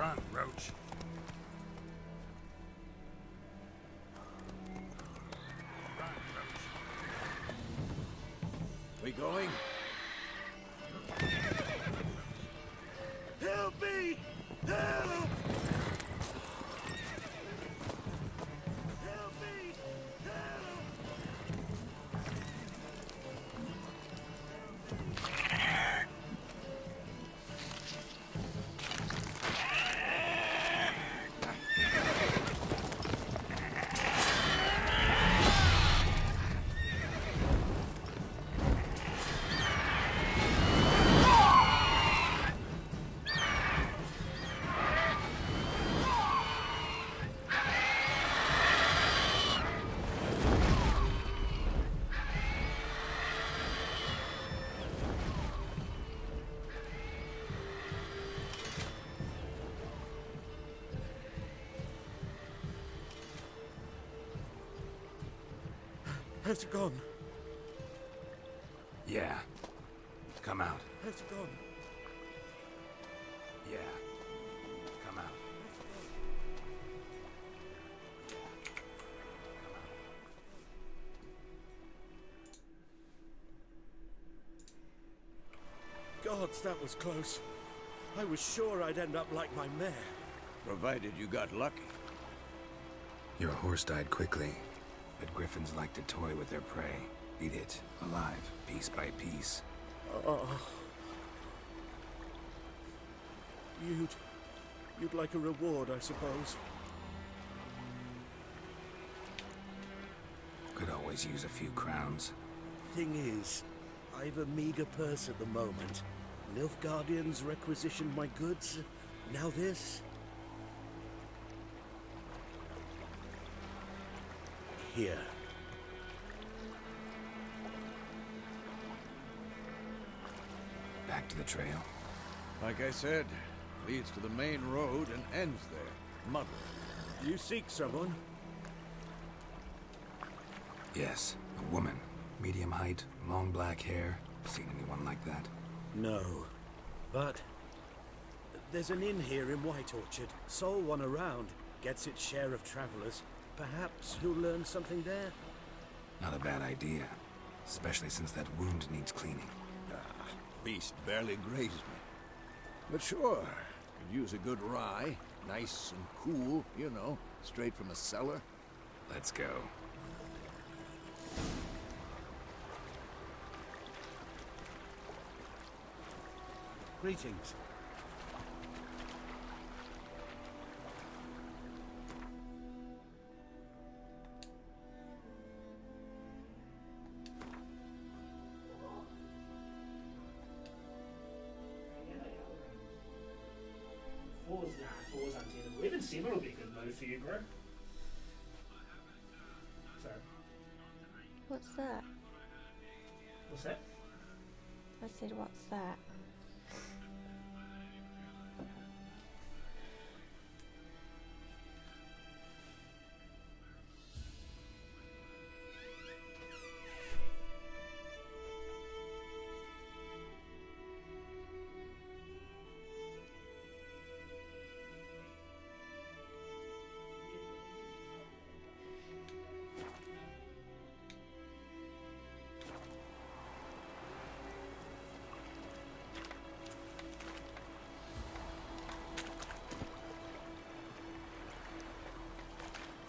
Run, Roach. Run, Roach. We going? Help me! Help! Help me! Help! Has it gone? Yeah. Come out. Has it gone? Yeah. Come out. Gods, that was close. I was sure I'd end up like my mare. Provided you got lucky. Your horse died quickly, but griffins like to toy with their prey. Eat it, alive, piece by piece. Oh. You'd like a reward, I suppose. Could always use a few crowns. Thing is, I've a meager purse at the moment. Nilfgaardians requisitioned my goods. Now this. Here. Back to the trail. Like I said, leads to the main road and ends there. Mother. You seek someone? Yes, a woman. Medium height, long black hair. Seen anyone like that? No. But there's an inn here in White Orchard. Sole one around. Gets its share of travelers. Perhaps you'll learn something there? Not a bad idea. Especially since that wound needs cleaning. Ah, beast barely grazed me. But sure, could use a good rye. Nice and cool, you know, straight from a cellar. Let's go. Greetings. Four's untenable. Even 7 will be a good load for you, bro. Sorry. What's that? What's that? I said, what's that?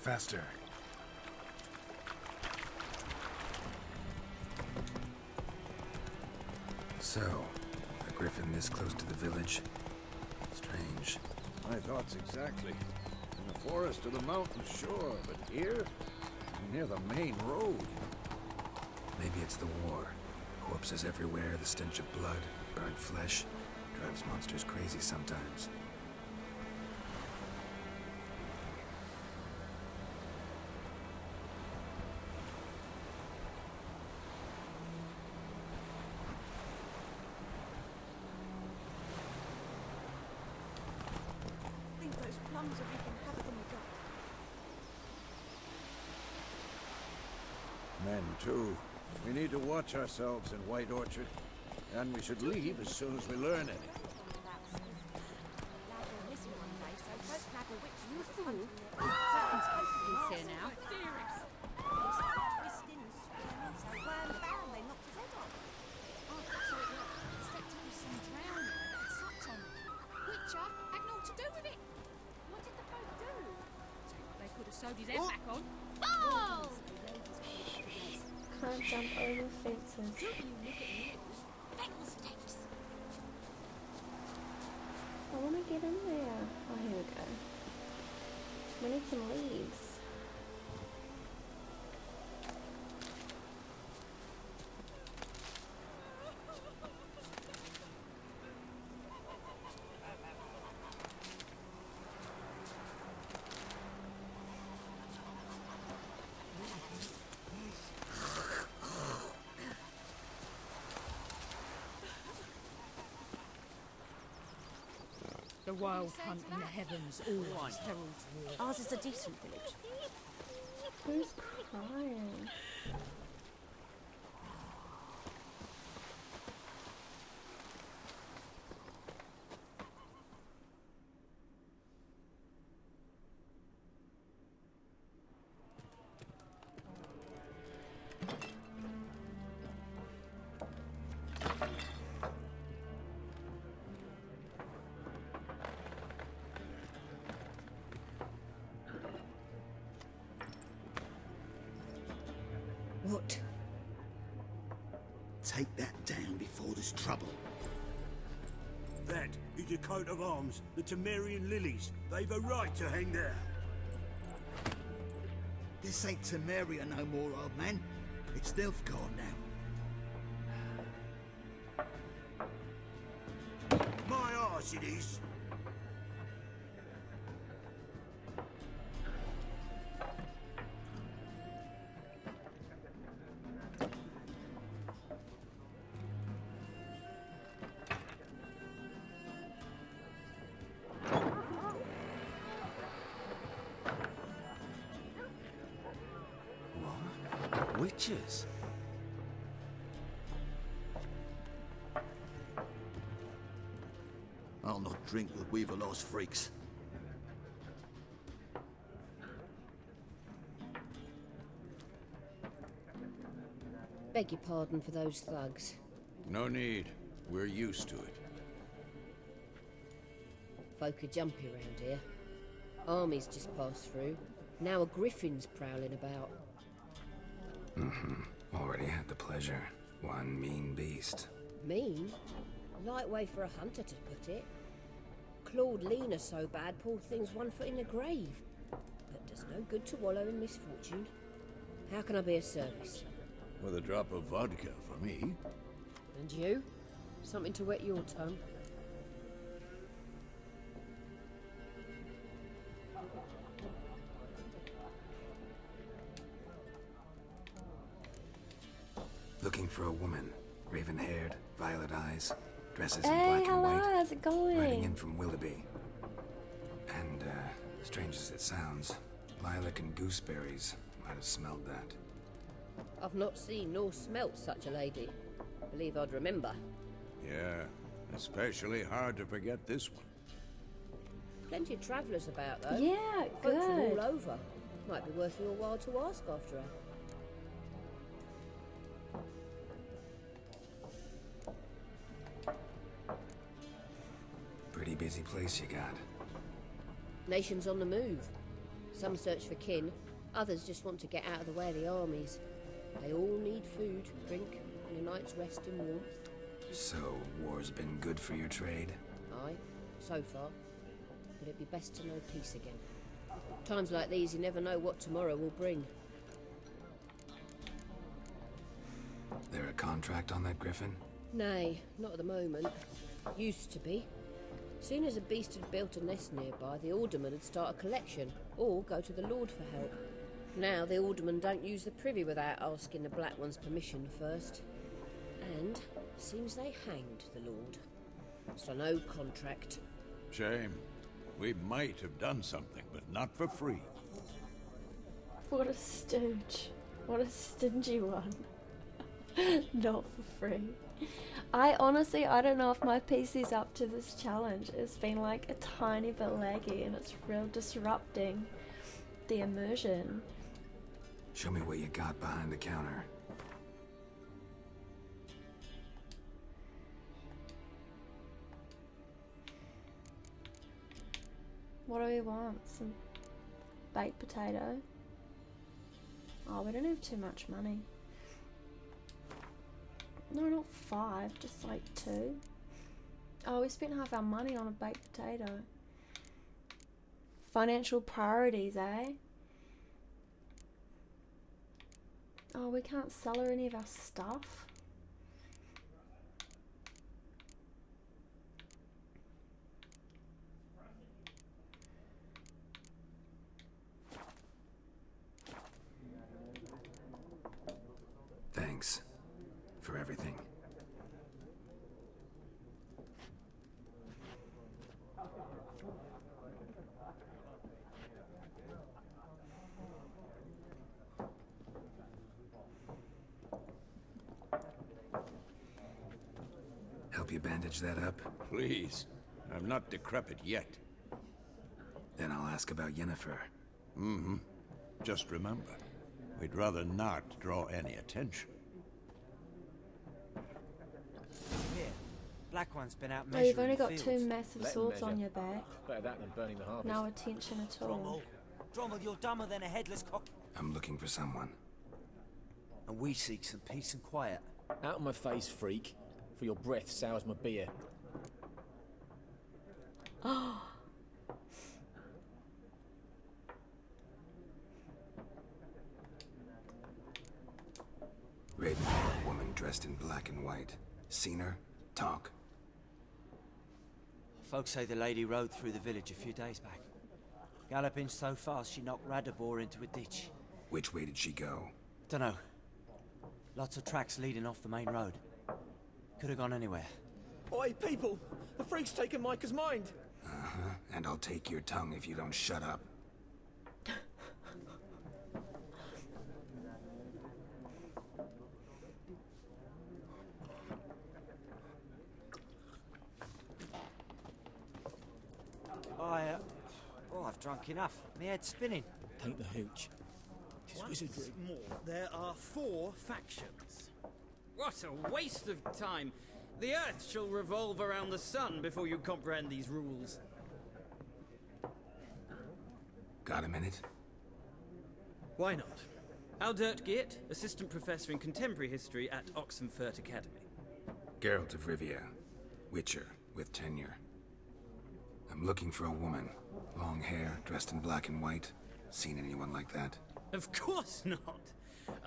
Faster. So, a griffin this close to the village? Strange. My thoughts exactly. In the forest or the mountains, sure, but here? Near the main road. Maybe it's the war. Corpses everywhere, the stench of blood, burnt flesh. Drives monsters crazy sometimes. I think those plums are wreaking havoc on the gut. Men, too. We need to watch ourselves in White Orchard. And we should leave as soon as we learn anything. sewed his head back on. Oh! Can't jump over fences. I want to get in there. Oh, here we go. We need some leaves. The wild hunt in the heavens always heralds war. Ours is a decent village. Who's crying? What? Take that down before there's trouble. That is a coat of arms, the Temerian lilies. They've a right to hang there. This ain't Temeria no more, old man. It's Nilfgaard now. My arse it is. Witches? I'll not drink with Weaverlaw's freaks. Beg your pardon for those thugs. No need. We're used to it. Folk are jumpy around here. Armies just passed through. Now a griffin's prowling about. Already had the pleasure. One mean beast. Mean? Light way for a hunter to put it. Clawed Lena so bad, poor thing's 1 foot in the grave. But does no good to wallow in misfortune. How can I be of service? With a drop of vodka for me. And you? Something to wet your tongue? Looking for a woman. Raven-haired, violet eyes, dresses in Hey, black and hello, white. how's it going? Riding in from Willoughby. And, strange as it sounds, lilac and gooseberries might have smelled that. I've not seen nor smelt such a lady. Believe I'd remember. Yeah, especially hard to forget this one. Plenty of travellers about, though. Yeah, Folk from all good. over. Might be worth your while to ask after her. Pretty busy place you got. Nations on the move. Some search for kin, others just want to get out of the way of the armies. They all need food, drink, and a night's rest in warmth. So, war's been good for your trade? Aye, so far. But it'd be best to know peace again. Times like these, you never know what tomorrow will bring. There a contract on that griffin? Nay, not at the moment. Used to be. Soon as a beast had built a nest nearby, the alderman would start a collection, or go to the Lord for help. Now the alderman don't use the privy without asking the Black One's permission first. And seems they hanged the Lord. So no contract. Shame. We might have done something, but not for free. What a stooge. What a stingy one. Not for free. I don't know if my PC's up to this challenge. It's been like a tiny bit laggy and it's real disrupting the immersion. Show me what you got behind the counter. What do we want? baked potato. Oh, we don't have too much money. No, not 5, just like 2. Oh, we spent half our money on a baked potato. Financial priorities, eh? Oh, we can't sell her any of our stuff. Thanks for everything. Help you bandage that up? Please. I'm not decrepit yet. Then I'll ask about Yennefer. Mm-hmm. Just remember, we'd rather not draw any attention. Here, Black One's been out Oh, measuring you've only got fields. 2 massive Let 'em swords on measure. your back. Better that than burning the harvest. No attention at all. Drommel, you're dumber than a headless cock. I'm looking for someone. And we seek some peace and quiet. Out of my face, freak. For your breath sours my beer. Oh. Raven-haired woman dressed in black and white. Seen her? Talk. Folks say the lady rode through the village a few days back. Galloping so fast she knocked Radabor into a ditch. Which way did she go? Dunno. Lots of tracks leading off the main road. Could have gone anywhere. Oi, people! The freak's taken Micah's mind! Uh-huh. And I'll take your tongue if you don't shut up. I've drunk enough. My head's spinning. Take the hooch. Tis Once wizardry. more, there are 4 factions. What a waste of time. The Earth shall revolve around the sun before you comprehend these rules. Got a minute? Why not? Aldert Geert, Assistant Professor in Contemporary History at Oxenfurt Academy. Geralt of Rivia. Witcher, with tenure. I'm looking for a woman. Long hair, dressed in black and white. Seen anyone like that? Of course not.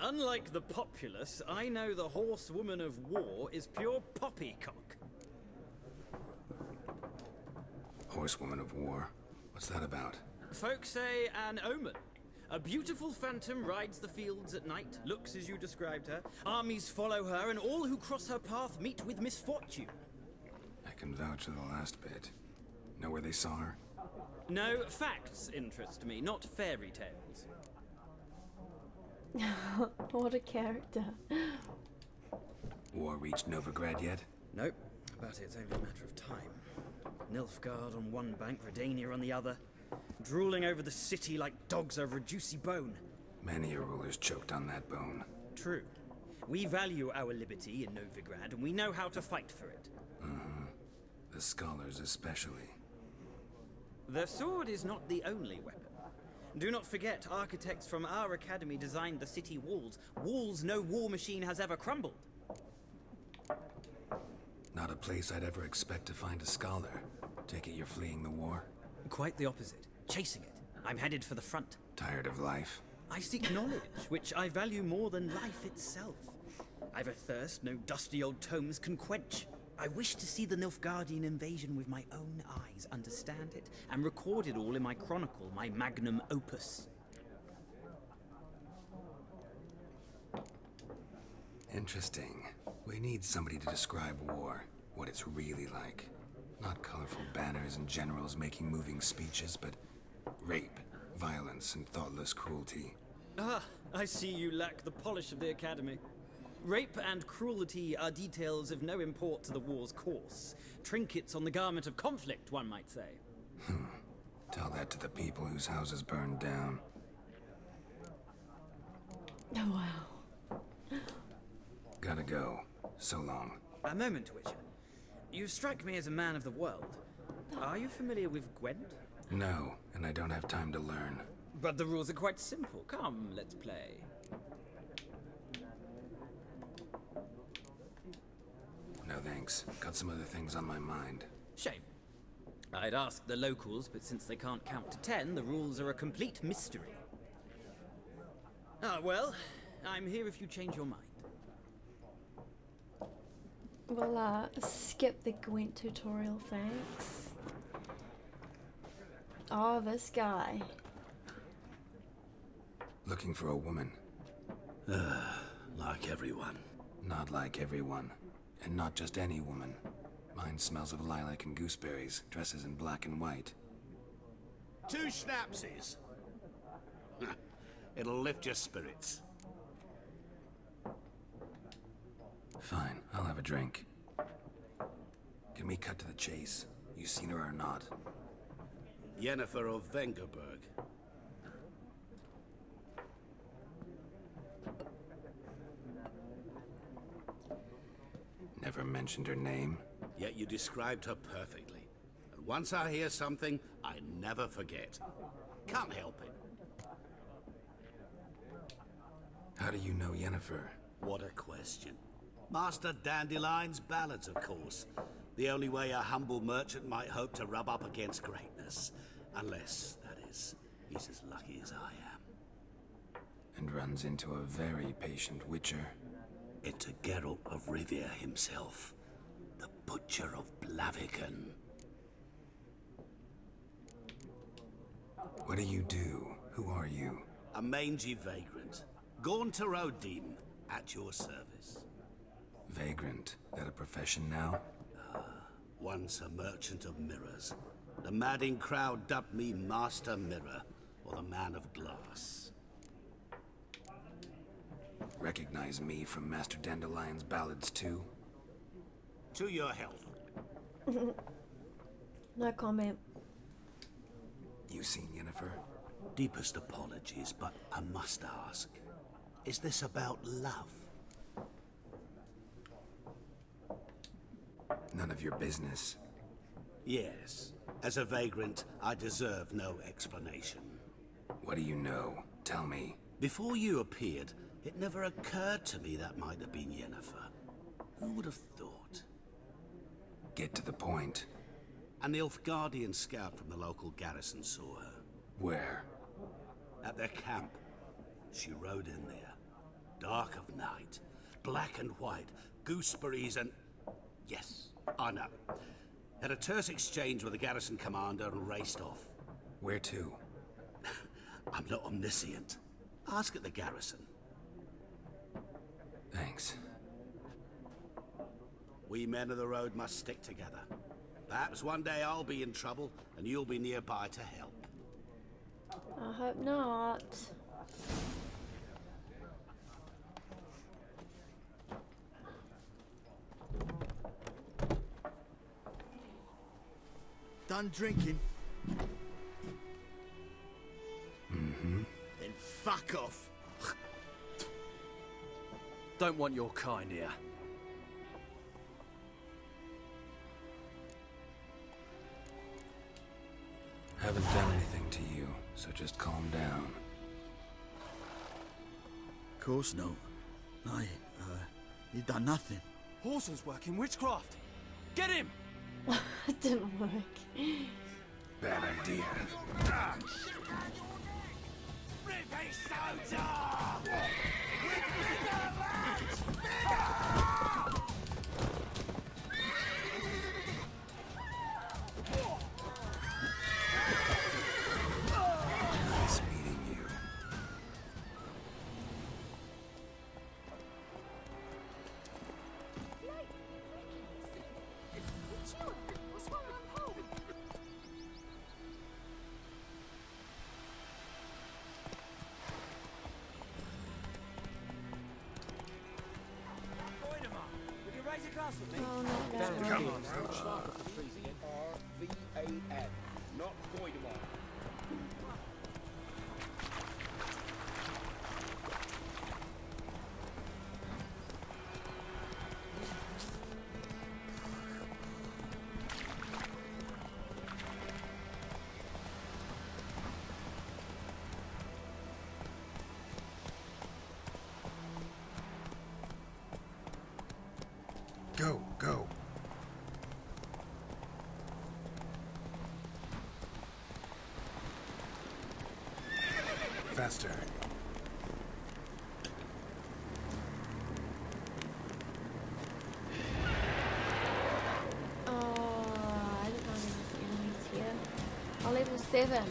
Unlike the populace, I know the horsewoman of war is pure poppycock. Horsewoman of war? What's that about? Folks say an omen. A beautiful phantom rides the fields at night, looks as you described her. Armies follow her, and all who cross her path meet with misfortune. I can vouch for the last bit. Know where they saw her? No, facts interest me, not fairy tales. What a character. War reached Novigrad yet? Nope, but it's only a matter of time. Nilfgaard on one bank, Redania on the other. Drooling over the city like dogs over a juicy bone. Many a ruler's choked on that bone. True. We value our liberty in Novigrad, and we know how to fight for it. The scholars especially. The sword is not the only weapon. Do not forget, architects from our academy designed the city walls. Walls no war machine has ever crumbled. Not a place I'd ever expect to find a scholar. Take it you're fleeing the war? Quite the opposite. Chasing it. I'm headed for the front. Tired of life? I seek knowledge, which I value more than life itself. I've a thirst no dusty old tomes can quench. I wish to see the Nilfgaardian invasion with my own eyes, understand it, and record it all in my chronicle, my magnum opus. Interesting. We need somebody to describe war, what it's really like. Not colorful banners and generals making moving speeches, but rape, violence, and thoughtless cruelty. Ah, I see you lack the polish of the academy. Rape and cruelty are details of no import to the war's course. Trinkets on the garment of conflict, one might say. Tell that to the people whose houses burned down. Oh, wow. Gotta go. So long. A moment, Witcher. You strike me as a man of the world. Are you familiar with Gwent? No, and I don't have time to learn. But the rules are quite simple. Come, let's play. No thanks. Got some other things on my mind. Shame. I'd ask the locals, but since they can't count to 10, the rules are a complete mystery. Ah, well, I'm here if you change your mind. We'll skip the Gwent tutorial, thanks. Oh, this guy. Looking for a woman. Like everyone. Not like everyone. And not just any woman. Mine smells of lilac and gooseberries, dresses in black and white. 2 schnapsies. It'll lift your spirits. Fine, I'll have a drink. Can we cut to the chase? You seen her or not? Yennefer of Vengerberg. Never mentioned her name? Yet you described her perfectly. And once I hear something, I never forget. Can't help it. How do you know Yennefer? What a question. Master Dandelion's ballads, of course. The only way a humble merchant might hope to rub up against greatness. Unless, that is, he's as lucky as I am. And runs into a very patient witcher. Into Geralt of Rivia himself. The Butcher of Blaviken. What do you do? Who are you? A mangy vagrant. Gaunter O'Deem, at your service. Vagrant. That a profession now? Once a merchant of mirrors. The madding crowd dubbed me Master Mirror, or the Man of Glass. Recognize me from Master Dandelion's ballads too? To your health. No comment. You seen Yennefer? Deepest apologies, but I must ask. Is this about love? None of your business. Yes. As a vagrant, I deserve no explanation. What do you know? Tell me. Before you appeared, it never occurred to me that might have been Yennefer. Who would have thought? Get to the point. An Nilfgaardian scout from the local garrison saw her. Where? At their camp. She rode in there. Dark of night. Black and white. Gooseberries and... Yes, I know. Had a terse exchange with the garrison commander and raced off. Where to? I'm not omniscient. Ask at the garrison. Thanks. We men of the road must stick together. Perhaps one day I'll be in trouble and you'll be nearby to help. I hope not. Done drinking? Mm-hmm. Then fuck off. Don't want your kind here. Haven't done anything to you, so just calm down. Of course not. He done nothing. Horson's working witchcraft. Get him! It didn't work. Bad idea. Nice meeting you. Oh, not that. Come on, Roach. R-V-A-N, not Goidemar. Faster. Oh, I didn't know there was enemies here. Oh, level 7.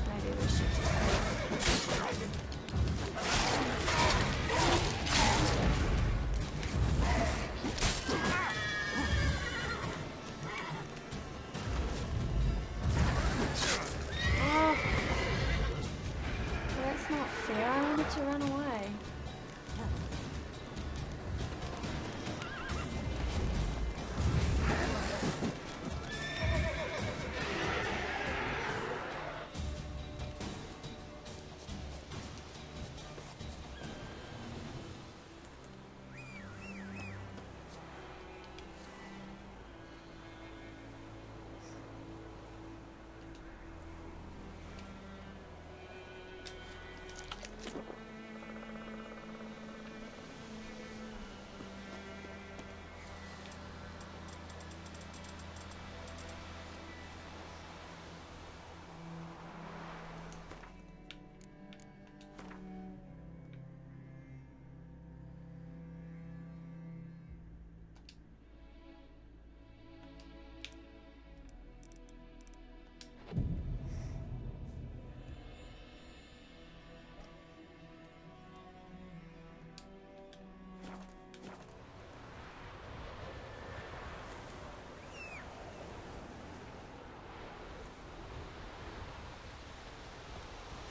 Maybe we should Oh, that's not fair. I wanted to run away.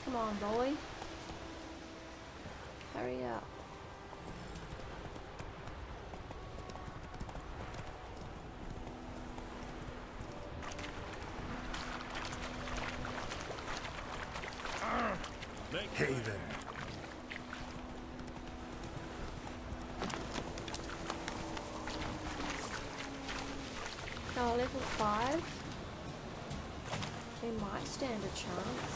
Come on, boy. Hurry up. Hey there. Oh, level 5? They might stand a chance.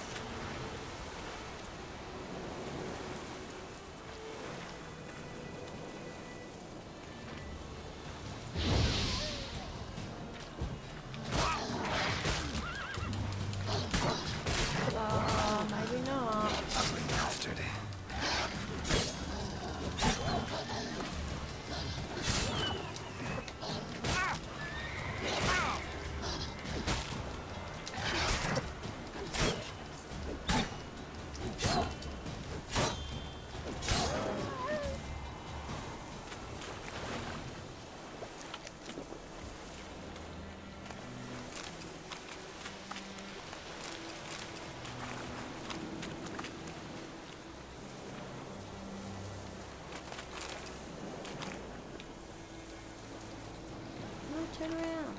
Maybe not. Ugly bastard. No, turn around.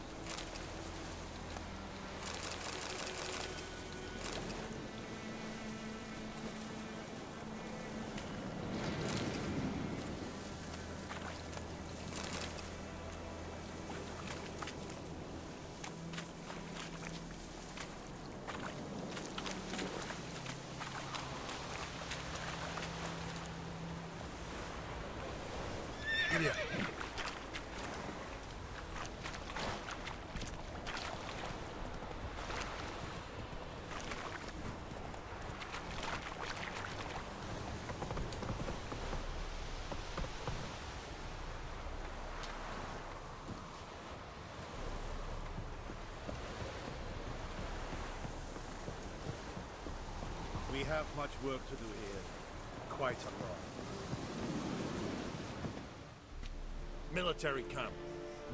Giddy up. We have much work to do here. Quite a lot. Military camp.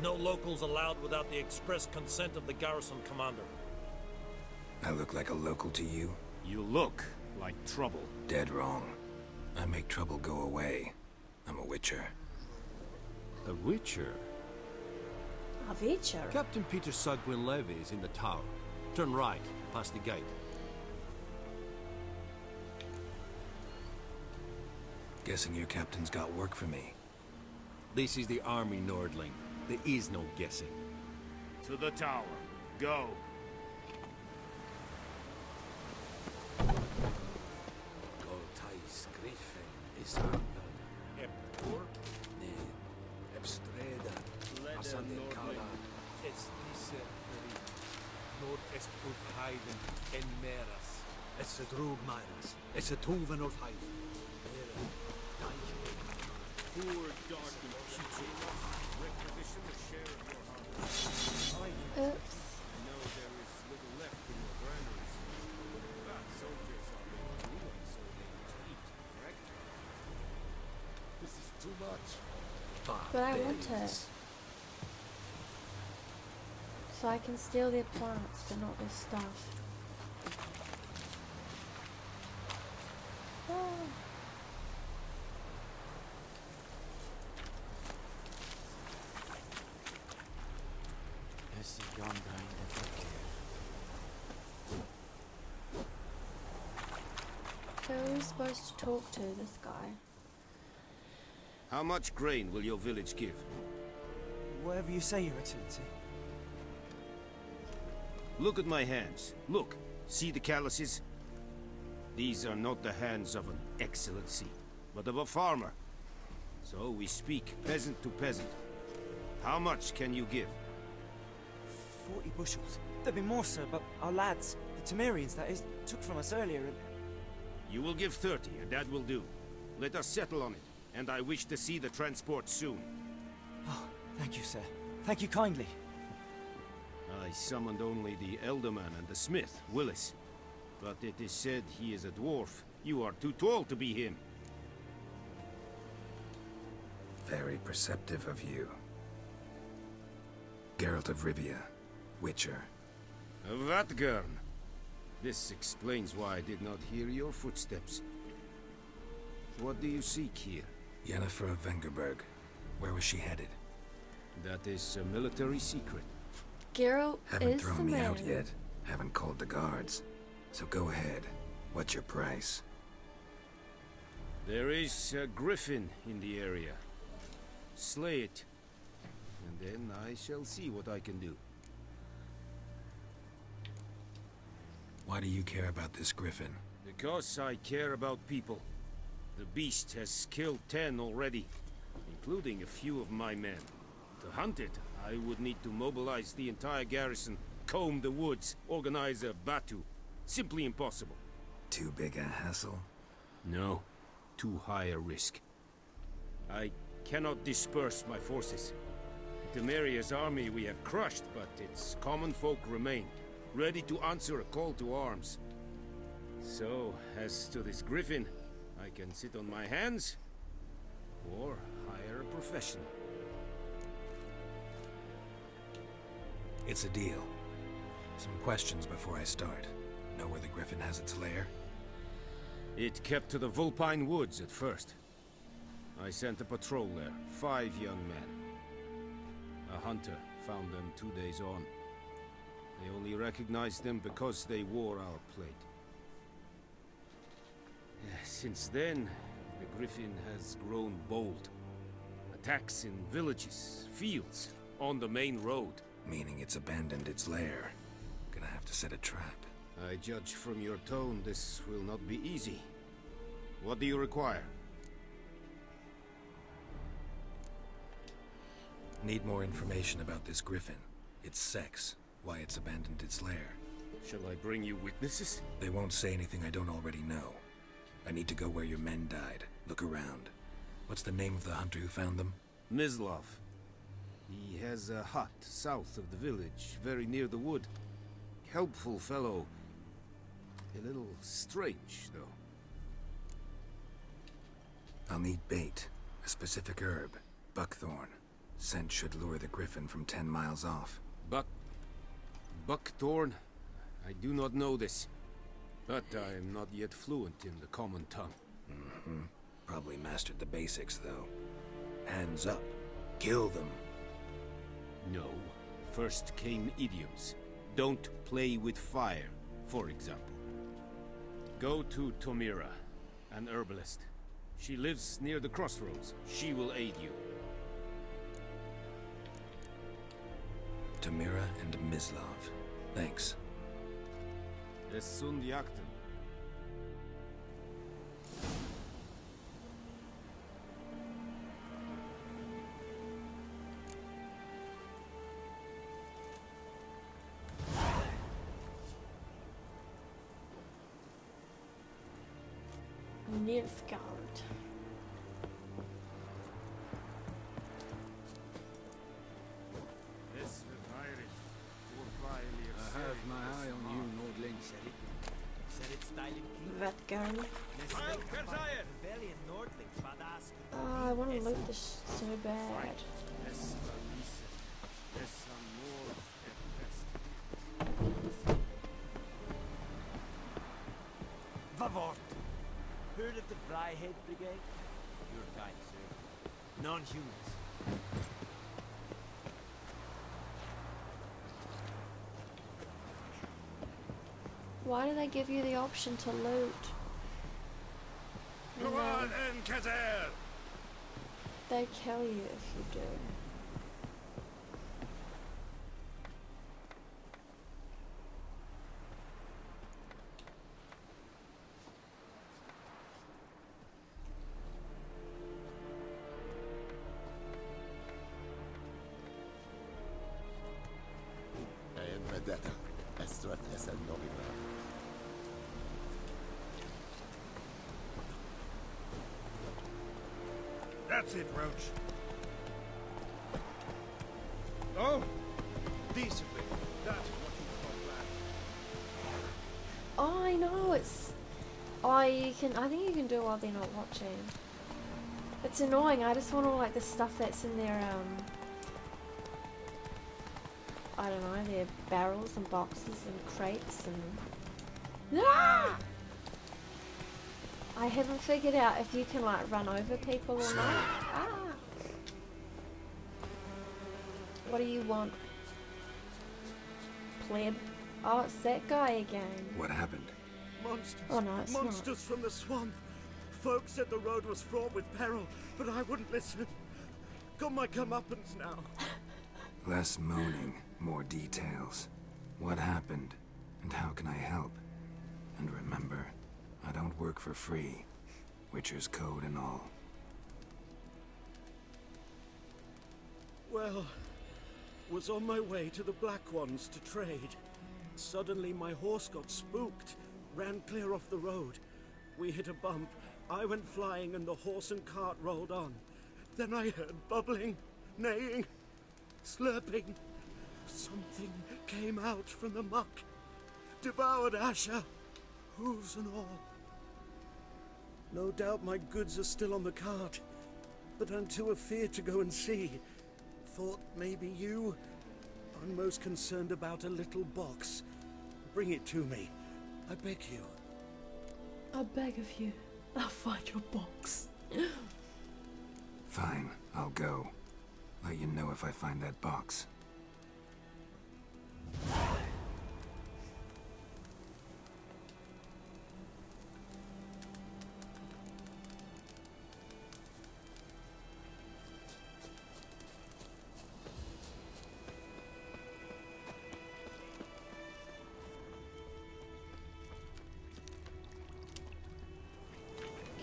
No locals allowed without the express consent of the garrison commander. I look like a local to you? You look like trouble. Dead wrong. I make trouble go away. I'm a witcher. A witcher? A witcher? Captain Peter Sugwin Levy is in the tower. Turn right, past the gate. Guessing your captain's got work for me. This is the army, Nordling. There is no guessing. To the tower. Go. Goltais Griffin is Arnved. Epur, ne, Ebstreda, Asanderkala, Estiseferi, Nord-Est Ulfheiden, en Meras, Es a drug Myras. Es a tuvan of hive. Poor dark and putrid. Requisition a share of your harvest. Oops. I know there is little left in your granaries. But soldiers are made to rule, so they must eat, correct? This is too much. But I want it. So I can steal their plants, but not their stuff. Oh. Yes, you've gone down Who are we supposed to talk to, this guy? How much grain will your village give? Whatever you say, Your Excellency. Look at my hands. Look. See the calluses? These are not the hands of an excellency, but of a farmer. So we speak peasant to peasant. How much can you give? 40 bushels. There'd be more, sir, but our lads, the Temerians, that is, took from us earlier and... You will give 30, and that will do. Let us settle on it, and I wish to see the transport soon. Oh, thank you, sir. Thank you kindly. I summoned only the Elderman and the smith, Willis. But it is said he is a dwarf. You are too tall to be him. Very perceptive of you. Geralt of Rivia, Witcher. Vatgern. This explains why I did not hear your footsteps. What do you seek here? Yennefer of Vengerberg. Where was she headed? That is a military secret. Geralt Haven't is the thrown me man. out yet. Haven't called the guards. So go ahead. What's your price? There is a griffin in the area. Slay it. And then I shall see what I can do. Why do you care about this griffin? Because I care about people. The beast has killed 10 already, including a few of my men. To hunt it, I would need to mobilize the entire garrison, comb the woods, organize a batu. Simply impossible. Too big a hassle? No. Too high a risk. I cannot disperse my forces. Temeria's army we have crushed, but its common folk remain, ready to answer a call to arms. So, as to this griffin, I can sit on my hands, or hire a professional. It's a deal. Some questions before I start. Know where the griffin has its lair? It kept to the Vulpine Woods at first. I sent a patrol there, 5 young men. A hunter found them 2 days on. They only recognized them because they wore our plate. Since then, the griffin has grown bold. Attacks in villages, fields, on the main road. Meaning it's abandoned its lair. Gonna have to set a trap. I judge from your tone this will not be easy. What do you require? Need more information about this griffin. Its sex, why it's abandoned its lair. Shall I bring you witnesses? They won't say anything I don't already know. I need to go where your men died. Look around. What's the name of the hunter who found them? Mislav. He has a hut south of the village, very near the wood. Helpful fellow. A little strange, though. I'll need bait. A specific herb. Buckthorn. Scent should lure the griffin from 10 miles off. Buckthorn? I do not know this. But I am not yet fluent in the common tongue. Mm-hmm. Probably mastered the basics, though. Hands up. Kill them. No. First came idioms. Don't play with fire, for example. Go to Tomira, an herbalist. She lives near the crossroads. She will aid you. Tomira and Mislav. Thanks. Es sunt jagten. Nilfgaard. I have my eye on you, Nordling. Vetgarn. Oh, I want to loot this so bad. Vavort! Heard of the Flyhead Brigade? Your kind, sir. Non-humans. Why do they give you the option to loot? Go on, Encazer! They kill you if you do. That's it, Roach. Oh, decently. That is what you call that. Oh, I know, it's... Oh, you can... I think you can do it while they're not watching. It's annoying, I just want all, like, the stuff that's in their, I don't know, their barrels and boxes and crates and... Ah! I haven't figured out if you can, like, run over people or not. Ah! What do you want? Pleb? Oh, it's that guy again. What happened? Monsters. Oh no, it's Monsters from the swamp. Folks said the road was fraught with peril, but I wouldn't listen. Got my comeuppance now. Less moaning, more details. What happened, and how can I help? And remember, I don't work for free. Witcher's code and all. Well, was on my way to the Black Ones to trade. Suddenly my horse got spooked, ran clear off the road. We hit a bump, I went flying and the horse and cart rolled on. Then I heard bubbling, neighing, slurping. Something came out from the muck, devoured Asher, hooves and all. No doubt my goods are still on the cart, but I'm too afeard to go and see. Thought maybe you... I'm most concerned about a little box. Bring it to me. I beg you. I beg of you. I'll find your box. Fine, I'll go. Let you know if I find that box.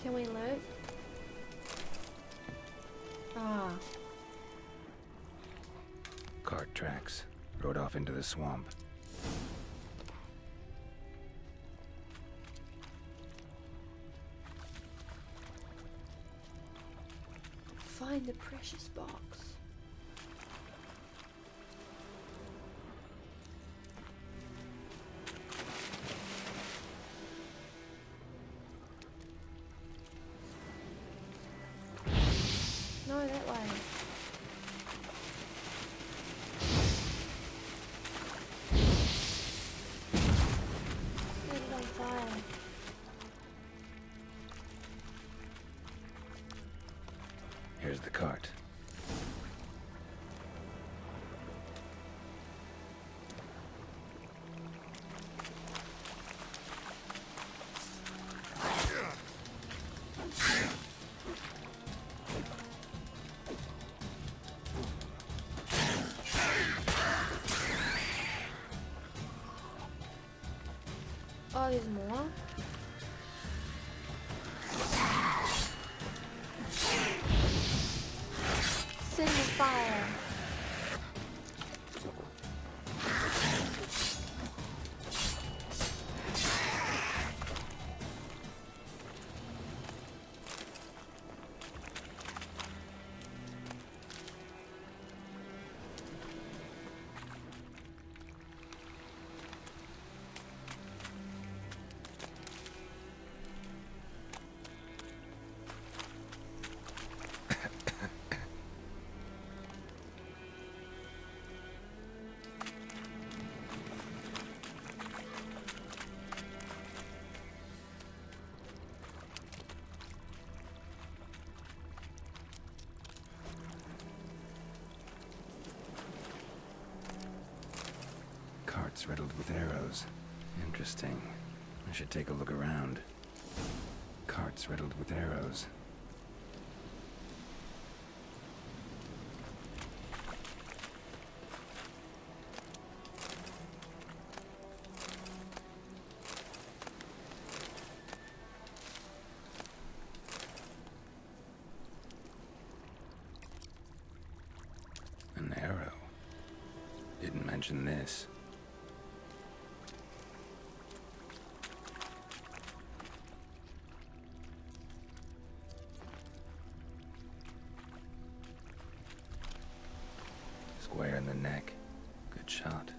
Can we loot? Ah. Cart tracks. Rode off into the swamp. Find the precious box. No, that way. Set it on fire. Here's the cart. Oh, there's more? Send the fire. Carts riddled with arrows. Interesting. I should take a look around. Carts riddled with arrows. An arrow. Didn't mention this. Square in the neck. Good shot.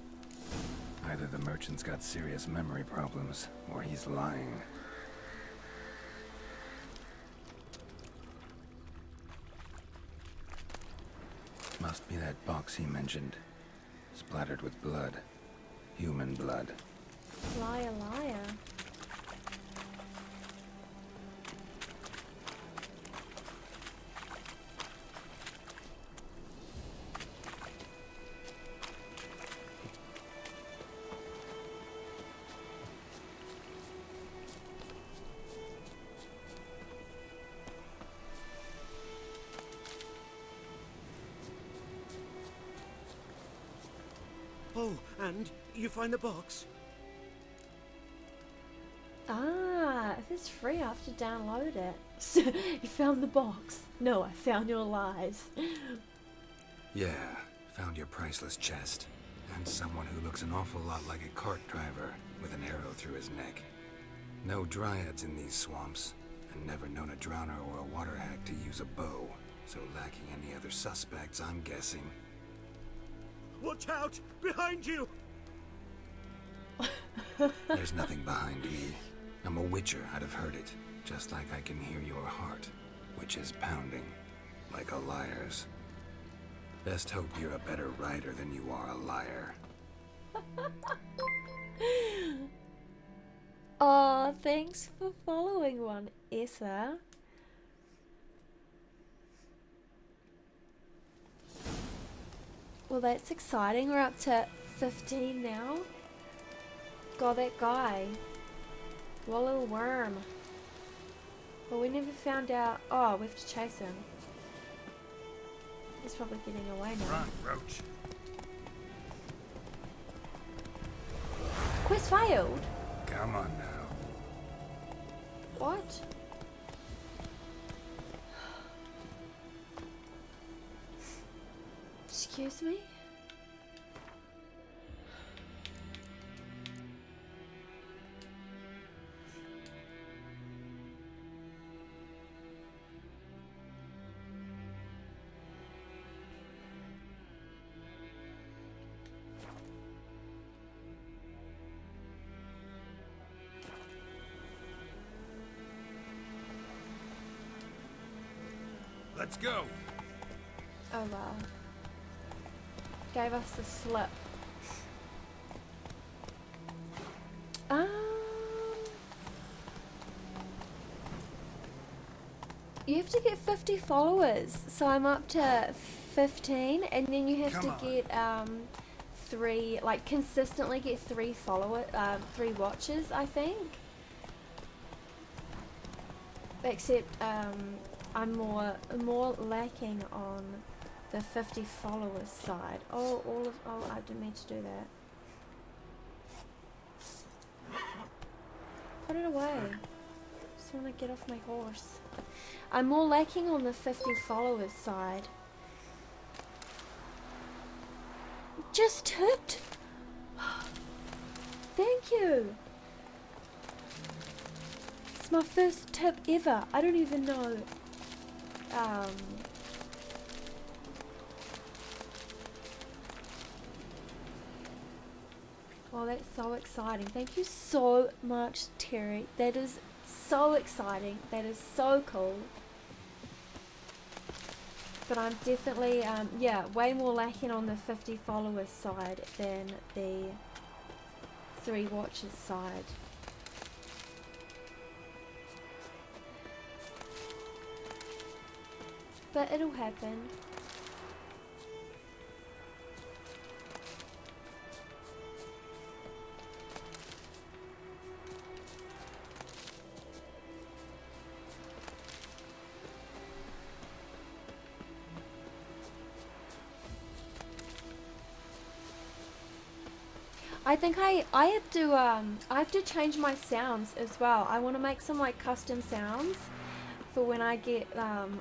Either the merchant's got serious memory problems, or he's lying. Must be that box he mentioned. Splattered with blood. Human blood. Liar, liar. Oh, and you find the box? Ah, if it's free, I have to download it. So, you found the box. No, I found your lies. Yeah, found your priceless chest. And someone who looks an awful lot like a cart driver with an arrow through his neck. No dryads in these swamps, and never known a drowner or a water hag to use a bow. So lacking any other suspects, I'm guessing. Watch out! Behind you! There's nothing behind me. I'm a witcher, I'd have heard it. Just like I can hear your heart, which is pounding, like a liar's. Best hope you're a better rider than you are a liar. Oh, thanks for following one, Issa. Well, that's exciting. We're up to 15 now. God, that guy. What a little worm. Well, we never found out. Oh, we have to chase him. He's probably getting away now. Run, Roach. Quest failed? Come on now. What? Excuse me? Let's go. Oh wow. Gave us the slip. You have to get 50 followers, so I'm up to 15, and then you have to get 3, like consistently get 3 watches, I think. Except I'm more lacking on the 50 followers side. Oh, I didn't mean to do that. Put it away. Just want to get off my horse. I'm more lacking on the 50 followers side. Just tipped. Thank you. It's my first tip ever. I don't even know. Oh, that's so exciting. Thank you so much, Terry. That is so exciting. That is so cool. But I'm definitely, yeah, way more lacking on the 50 followers side than the 3 watches side. But it'll happen. I think I have to change my sounds as well. I want to make some like custom sounds for when I get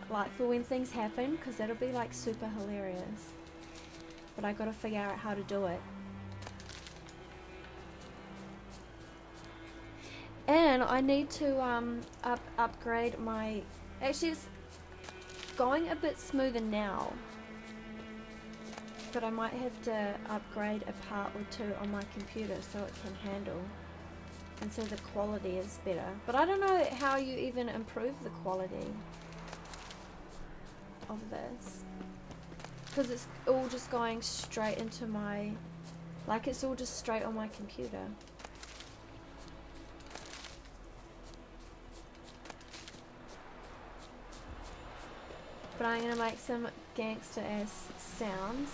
like for when things happen, because that'll be like super hilarious. But I gotta figure out how to do it. And I need to upgrade my. Actually, it's going a bit smoother now. But I might have to upgrade a part or two on my computer so it can handle, and so the quality is better. But I don't know how you even improve the quality of this, because it's all just going straight into my, like it's all just straight on my computer. But I'm gonna make some gangster ass sounds.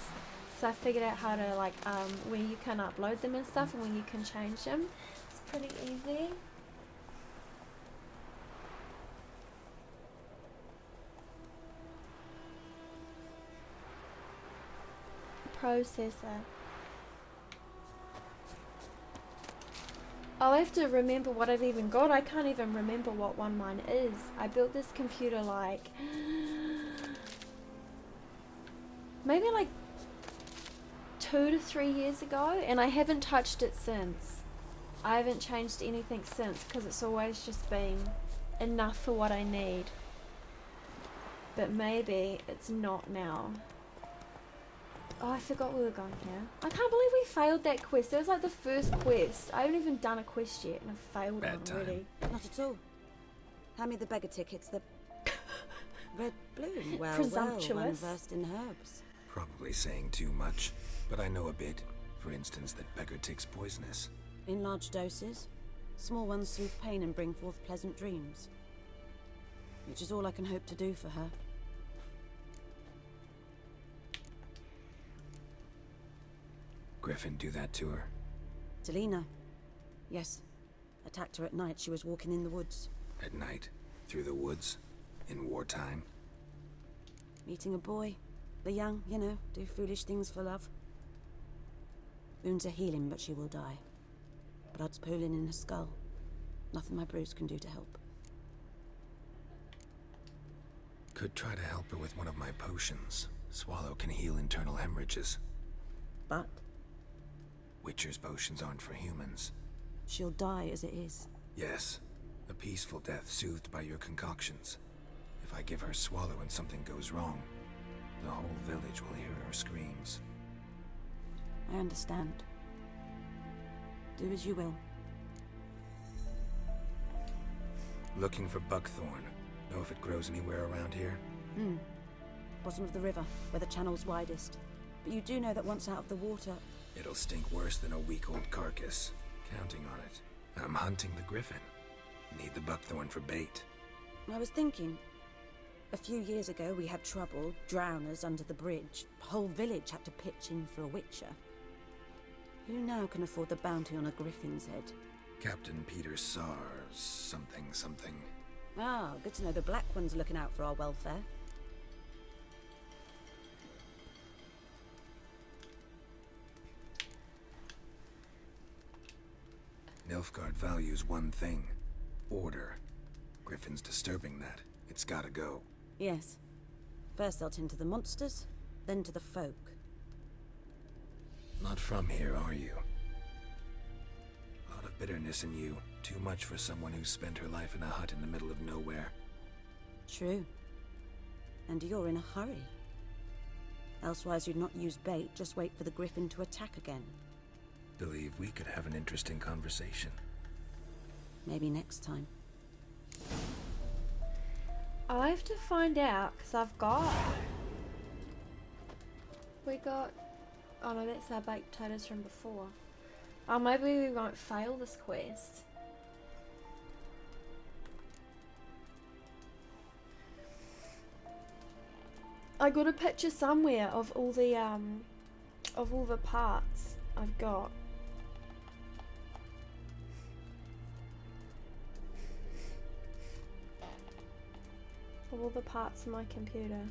So I figured out how to like where you can upload them and stuff, and when you can change them. It's pretty easy. Processor. I'll have to remember what I've even got. I can't even remember what one mine is. I built this computer like maybe like 2 to 3 years ago, and I haven't touched it since. I haven't changed anything since, because it's always just been enough for what I need. But maybe it's not now. Oh, I forgot we were going here. I can't believe we failed that quest. That was like the first quest. I haven't even done a quest yet, and I failed it already. Not at all. Hand me the beggar tickets. The red bloom. Well, Presumptuous. well, one versed in herbs. Probably saying too much, but I know a bit. For instance, that beggar tick's poisonous. In large doses. Small ones soothe pain and bring forth pleasant dreams. Which is all I can hope to do for her. Griffin do that to her? Delina. Yes. Attacked her at night. She was walking in the woods. At night? Through the woods? In wartime? Meeting a boy. The young, you know, do foolish things for love. Wounds are healing, but she will die. Blood's pooling in her skull. Nothing my brews can do to help. Could try to help her with one of my potions. Swallow can heal internal hemorrhages. But? Witcher's potions aren't for humans. She'll die as it is. Yes. A peaceful death soothed by your concoctions. If I give her Swallow and something goes wrong, the whole village will hear her screams. I understand. Do as you will. Looking for buckthorn. Know if it grows anywhere around here? Bottom of the river, where the channel's widest. But you do know that once out of the water... It'll stink worse than a week-old carcass. Counting on it. I'm hunting the griffin. Need the buckthorn for bait. I was thinking... A few years ago we had trouble, drowners under the bridge. The whole village had to pitch in for a witcher. Who now can afford the bounty on a griffin's head? Captain Peter Sars, something. Ah, good to know the Black One's looking out for our welfare. Nilfgaard values one thing. Order. Griffin's disturbing that. It's gotta go. Yes. First they'll tend to the monsters, then to the folk. Not from here, are you? A lot of bitterness in you. Too much for someone who spent her life in a hut in the middle of nowhere. True. And you're in a hurry. Elsewise you'd not use bait, just wait for the griffin to attack again. Believe we could have an interesting conversation. Maybe next time. I have to find out, because I've got... We got... Oh no, that's our baked potatoes from before. Oh, maybe we won't fail this quest. I got a picture somewhere of all the parts I've got. Of all the parts of my computer.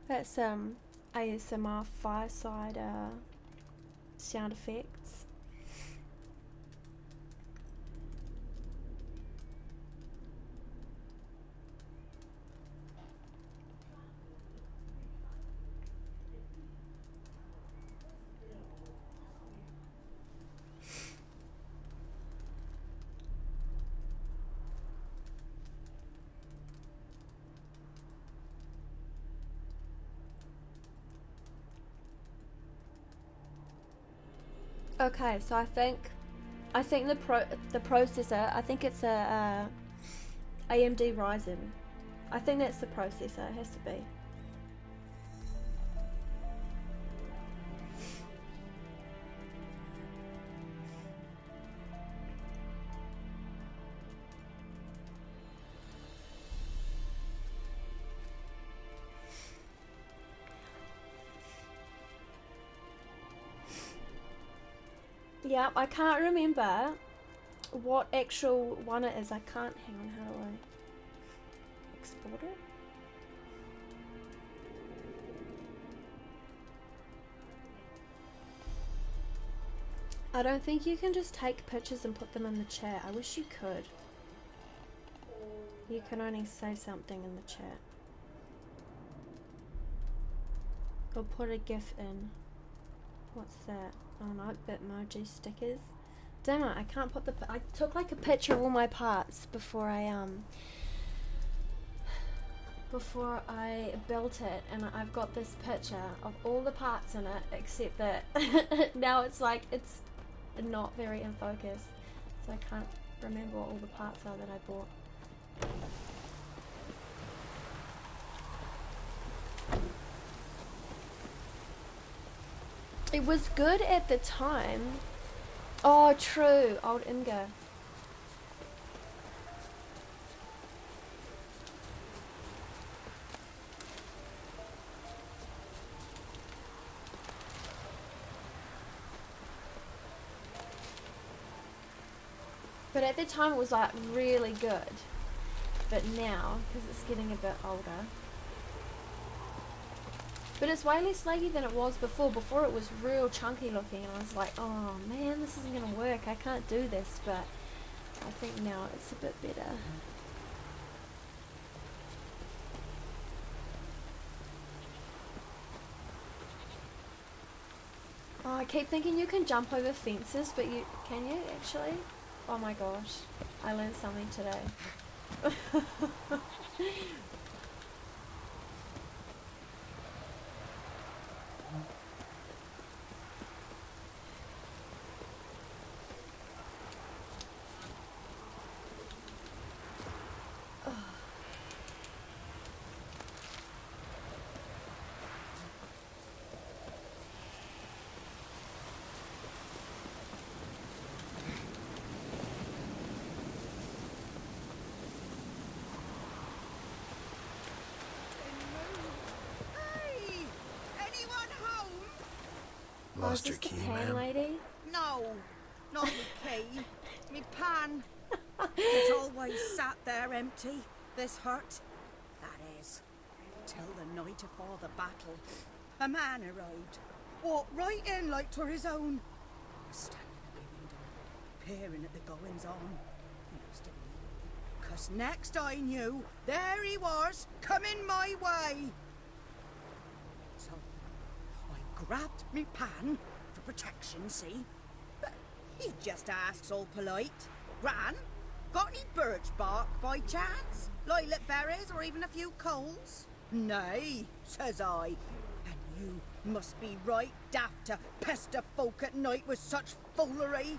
That's ASMR fireside sound effects. Okay, so I think the processor, I think it's a AMD Ryzen. I think that's the processor. It has to be. Yeah, I can't remember what actual one it is. I can't, hang on, how do I export it? I don't think you can just take pictures and put them in the chat. I wish you could. You can only say something in the chat. Or put a GIF in. What's that? Oh no, Bitmoji stickers. Damn it, I can't put the... I took like a picture of all my parts before I built it, and I've got this picture of all the parts in it, except that now it's like, it's not very in focus, so I can't remember what all the parts are that I bought. It was good at the time. Oh, true. Old Imgur. But at the time it was like really good. But now, because it's getting a bit older. But it's way less laggy than it was before. Before it was real chunky looking, and I was like, oh man, this isn't gonna work. I can't do this. But I think now it's a bit better. Oh, I keep thinking you can jump over fences, but can you actually? Oh my gosh, I learned something today. Lost your key, pan ma'am? lady? No, not me key. Me pan. It's always sat there empty, this hut. That is, till the night afore the battle. A man arrived, walked right in like 'twere his own. Standing at the window, peering at the goings-on. Cause next I knew, there he was, coming my way. So I grabbed me pan for protection, see? But he just asks all polite, Gran, got any birch bark by chance? Lilac berries or even a few coals? Nay, says I. And you must be right daft to pester folk at night with such foolery.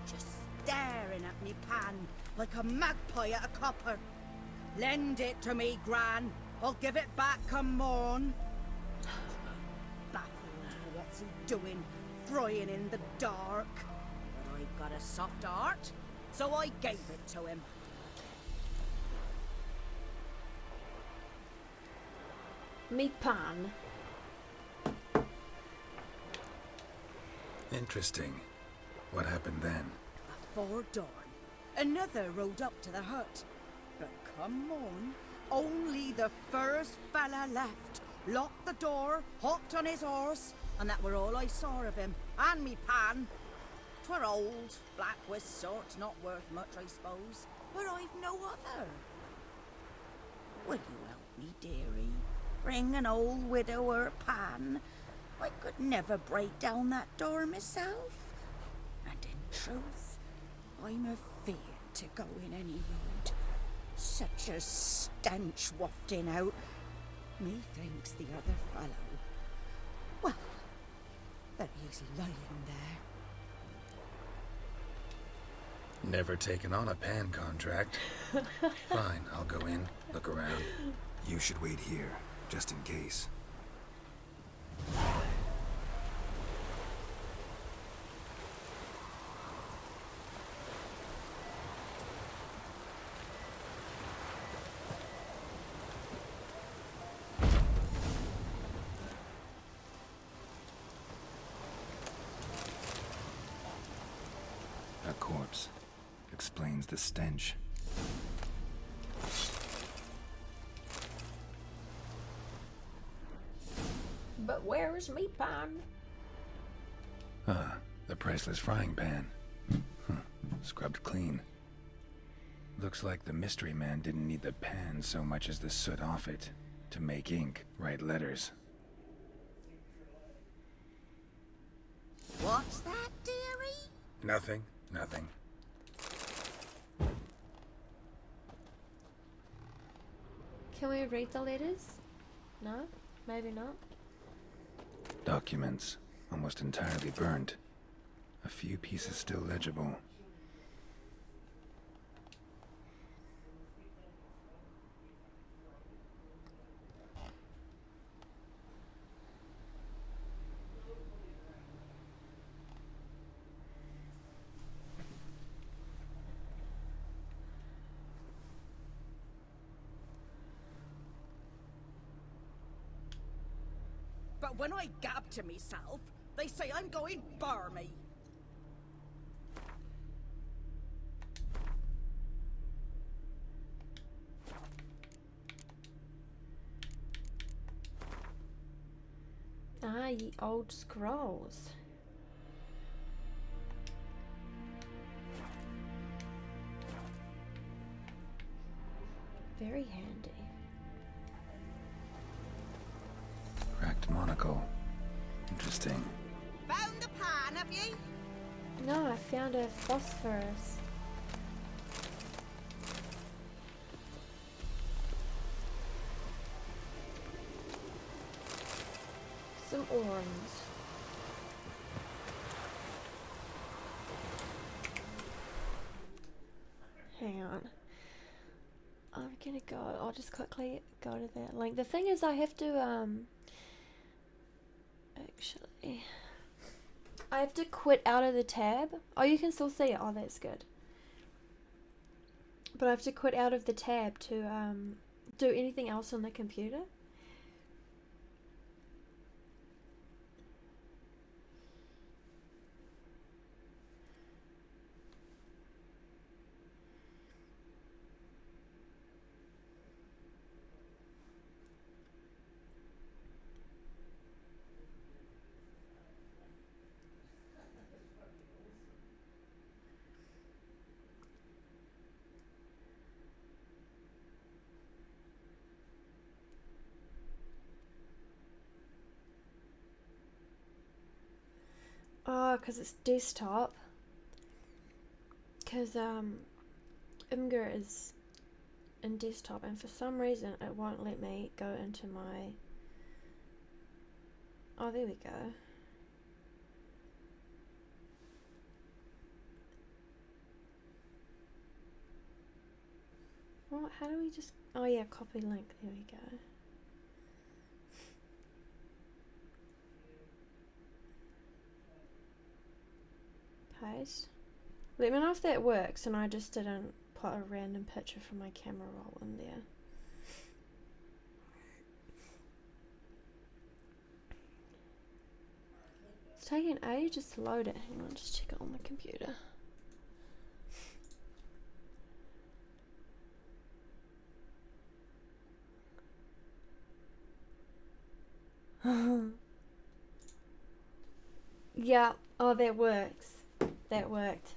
Just staring at me pan like a magpie at a copper. Lend it to me, Gran. I'll give it back come morn. Baffled for what's he doing, frying in the dark. But I've got a soft heart, so I gave it to him. Me pan. Interesting. What happened then? Before dawn, another rode up to the hut. But come on, only the first fella left. Locked the door, hopped on his horse, and that were all I saw of him. And me pan. 'Twere old, black with sort, not worth much, I suppose. But I've no other. Will you help me, dearie? Bring an old widower pan. I could never break down that door myself. And in truth, I'm afeard to go in any road. Such a stench wafting out. Methinks the other fellow, well, that he's lying there. Never taken on a pan contract. Fine, I'll go in, look around. You should wait here, just in case. A corpse. Explains the stench. But where's me pan? Ah, the priceless frying pan. Scrubbed clean. Looks like the mystery man didn't need the pan so much as the soot off it to make ink, write letters. What's that, dearie? Nothing, nothing. Can we read the letters? No? Maybe not. Documents, almost entirely burned. A few pieces still legible. But when I gab to myself, they say I'm going barmy. Ah, ye old scrolls. Very handy. Cracked monocle. Interesting. Found the pan, have you? No, I found a phosphorus. Some orange. Hang on. I'm gonna go. I'll just quickly go to that link. The thing is, I have to actually, I have to quit out of the tab. Oh, you can still see it. Oh, that's good. But I have to quit out of the tab to do anything else on the computer. Oh, because it's desktop. Because Imgur is in desktop, and for some reason it won't let me go into my. Oh, there we go. What? How do we just? Oh yeah, copy link. There we go. Paste. Let me know if that works, and I just didn't put a random picture from my camera roll in there. It's taking ages to load it. Hang on, just check it on the computer. Yeah, oh, that works. That worked.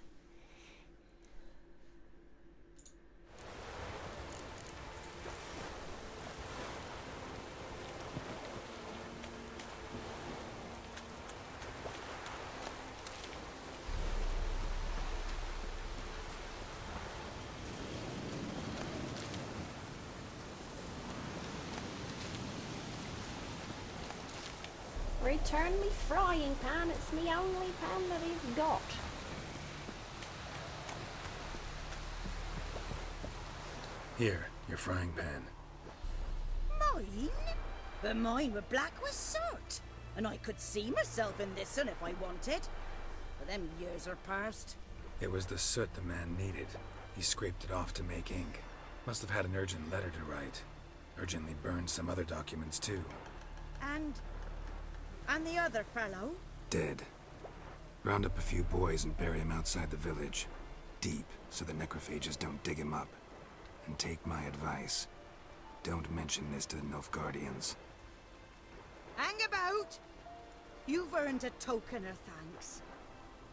Return me frying pan, it's me only pan that he's got. Here, your frying pan. Mine? But mine were black with soot, and I could see myself in this one if I wanted. But them years are past. It was the soot the man needed. He scraped it off to make ink. Must have had an urgent letter to write. Urgently burned some other documents too. And the other fellow? Dead. Round up a few boys and bury him outside the village. Deep, so the necrophages don't dig him up. And take my advice. Don't mention this to the Nilfgaardians. Hang about! You've earned a token of thanks.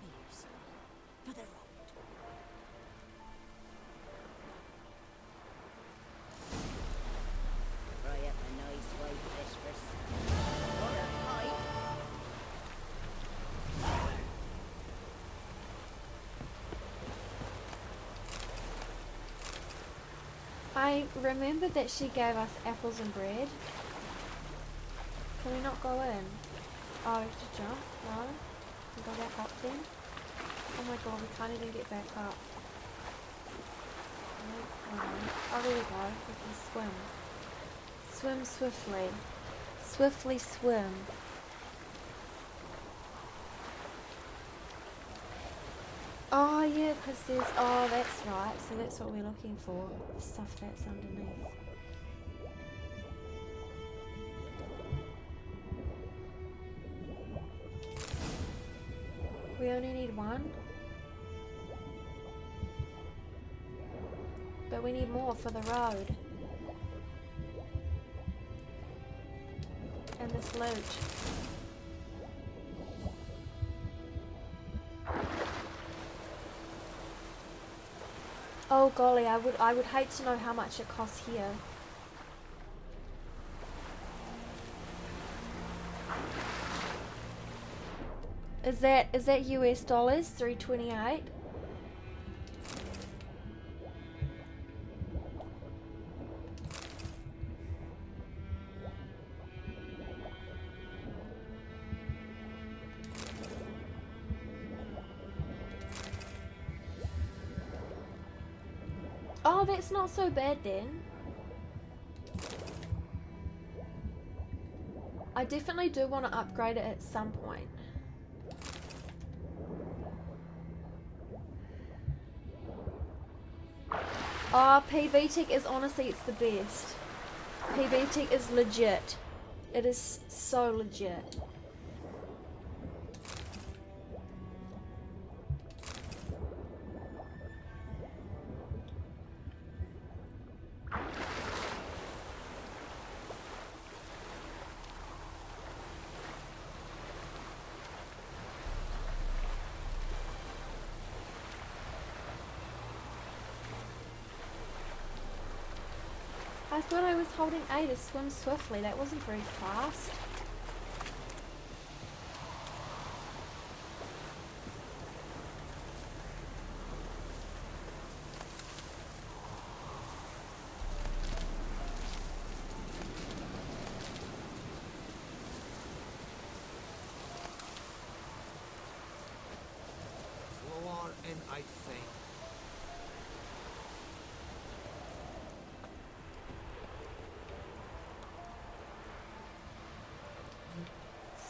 Here's for the road. Fry up a nice white vespers. Or a pipe. I remembered that she gave us apples and bread. Can we not go in? Oh, we have to jump? No? We go back up then? Oh my god, we can't even get back up. No. Oh, there we go. We can swim. Swim swiftly. Swiftly swim. Oh yeah, because there's... Oh, that's right. So that's what we're looking for. The stuff that's underneath. We only need one. But we need more for the road. And this loot. Oh golly, I would hate to know how much it costs here. Is that US dollars? 328? Oh, that's not so bad then. I definitely do want to upgrade it at some point. Oh, PB Tech is honestly, it's the best. PB Tech is legit. It is so legit. I thought I was holding A to swim swiftly. That wasn't very fast. Floor and I think.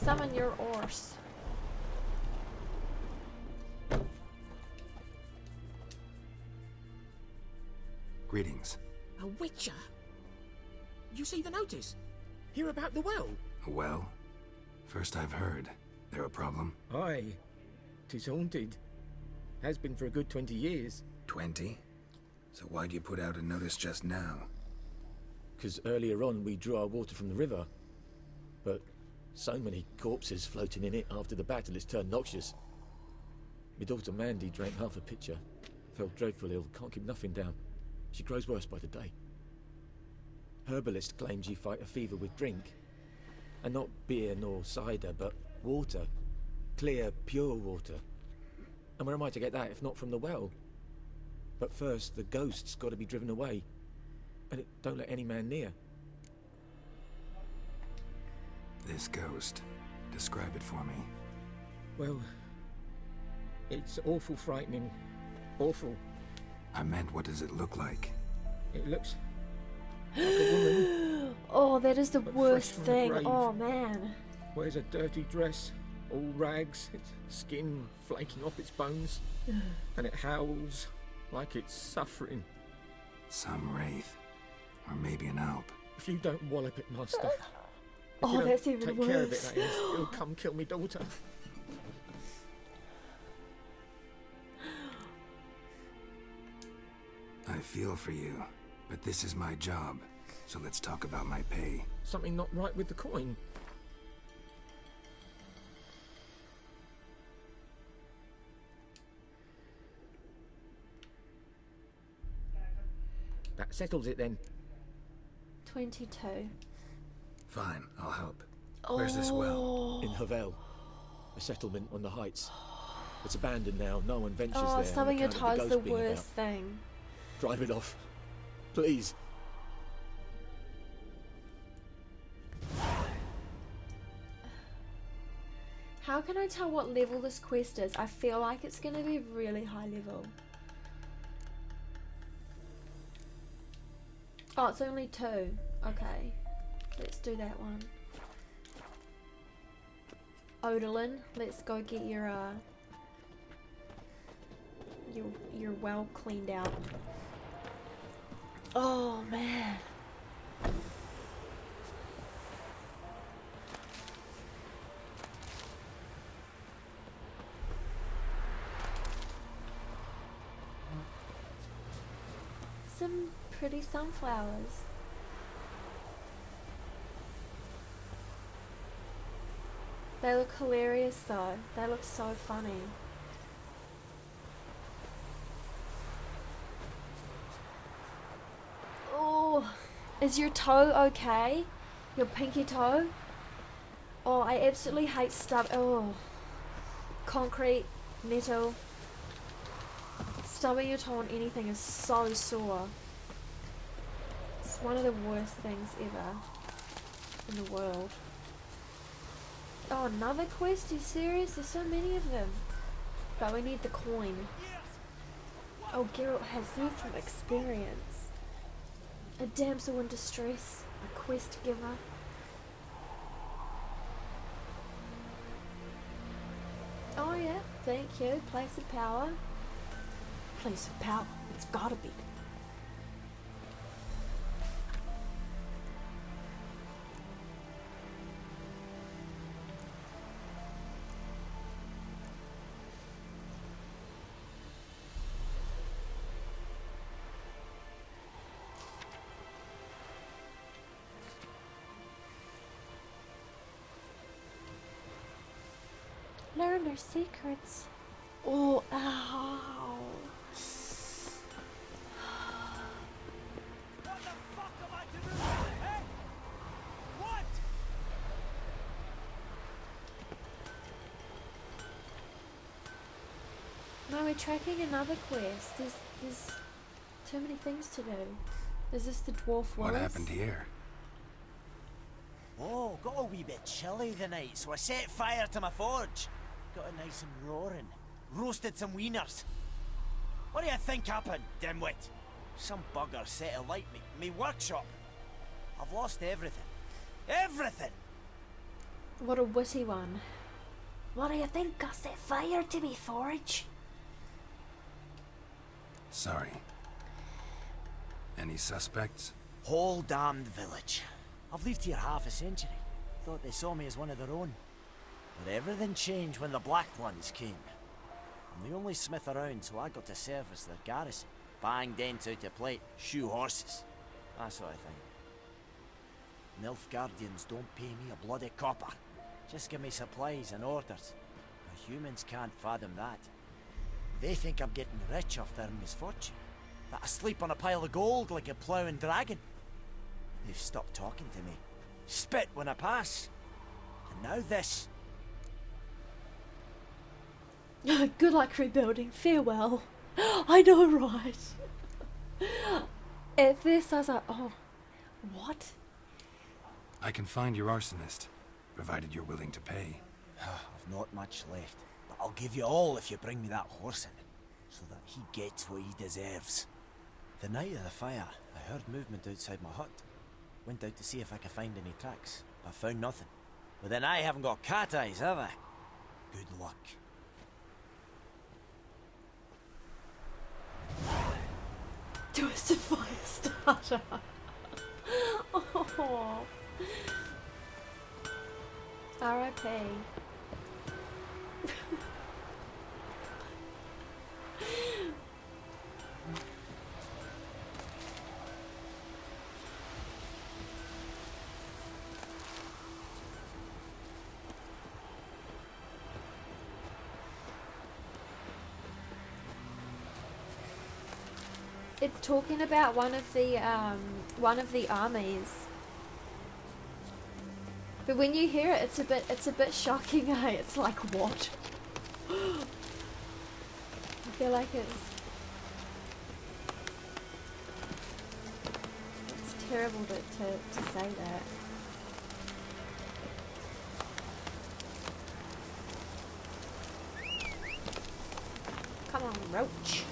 Summon your oars. Greetings. A witcher? You see the notice? Hear about the well? A well? First I've heard. There a problem? Aye. 'Tis haunted. Has been for a good 20 years. 20? So why'd you put out a notice just now? 'Cause earlier on we drew our water from the river. But So many corpses floating in it after the battle it's turned noxious. My daughter Mandy drank half a pitcher. Fell dreadful ill, can't keep nothing down. She grows worse by the day. Herbalist claims you fight a fever with drink. And not beer nor cider, but water. Clear, pure water. And where am I to get that if not from the well? But first, the ghost's got to be driven away. And it don't let any man near. This ghost. Describe it for me. Well, it's awful frightening. Awful. I meant, what does it look like? It looks like a woman. Oh, that is the worst fresh from the thing. grave. Oh, man. Wears a dirty dress, all rags, its skin flaking off its bones, and it howls like it's suffering. Some wraith. Or maybe an alp. If you don't wallop it, Master. Oh, you don't that's even take care of it, worse. that is, it'll come kill me daughter. I feel for you, but this is my job, so let's talk about my pay. Something not right with the coin. That settles it then. 22. Fine, I'll help. Where's this well? In Havel, a settlement on the heights. It's abandoned now, no one ventures Oh, there. stubbing your on toe account is of the ghost being worst about. thing. Drive it off. Please. How can I tell what level this quest is? I feel like it's going to be really high level. Oh, it's only 2. Okay. Let's do that one. Odalin, let's go get your well cleaned out. Oh man. Some pretty sunflowers. They look hilarious though. They look so funny. Oh, is your toe okay? Your pinky toe? Oh, I absolutely hate stuff. Oh, concrete, metal. Stubbing your toe on anything is so sore. It's one of the worst things ever in the world. Oh, another quest? Are you serious? There's so many of them. But we need the coin. Oh, Geralt has learned from experience. A damsel in distress. A quest giver. Oh yeah, thank you. Place of power. Place of power. It's gotta be. Learn their secrets. Oh, ow. No, we're tracking another quest. There's too many things to do. Is this the dwarf What Wallace? happened here? Oh, got a wee bit chilly the night, so I set fire to my forge. Got it nice and roaring. Roasted some wieners. What do you think happened, dimwit? Some bugger set alight me workshop. I've lost everything. Everything! What a witty one. What do you think? I set fire to me forge? Sorry. Any suspects? Whole damned village. I've lived here half a century. Thought they saw me as one of their own. But everything changed when the Black Ones came. I'm the only smith around, so I got to service their garrison. Bang dents out of plate, shoe horses. That sort of thing. Nilfgaardians don't pay me a bloody copper. Just give me supplies and orders. But humans can't fathom that. They think I'm getting rich off their misfortune. That I sleep on a pile of gold like a ploughing dragon. They've stopped talking to me. Spit when I pass. And now this. Good luck rebuilding. Farewell. I know, right? At first I was like, oh, what? I can find your arsonist, provided you're willing to pay. I've not much left, but I'll give you all if you bring me that horse in, so that he gets what he deserves. The night of the fire, I heard movement outside my hut. Went out to see if I could find any tracks, but found nothing. But then I haven't got cat eyes, have I? Good luck. Do a fire starter. Oh. R.I.P. It's talking about one of the armies. But when you hear it, it's a bit shocking, eh? It's like, what? I feel like it's terrible to say that. Come on, roach.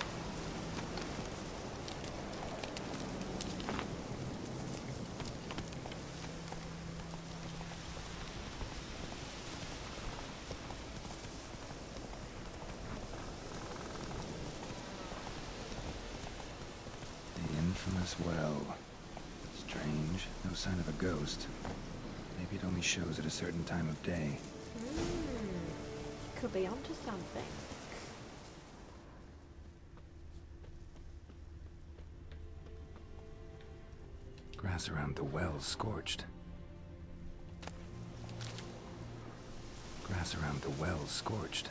Infamous well. Strange. No sign of a ghost. Maybe it only shows at a certain time of day. Could be onto something. Grass around the well scorched. Grass around the well scorched.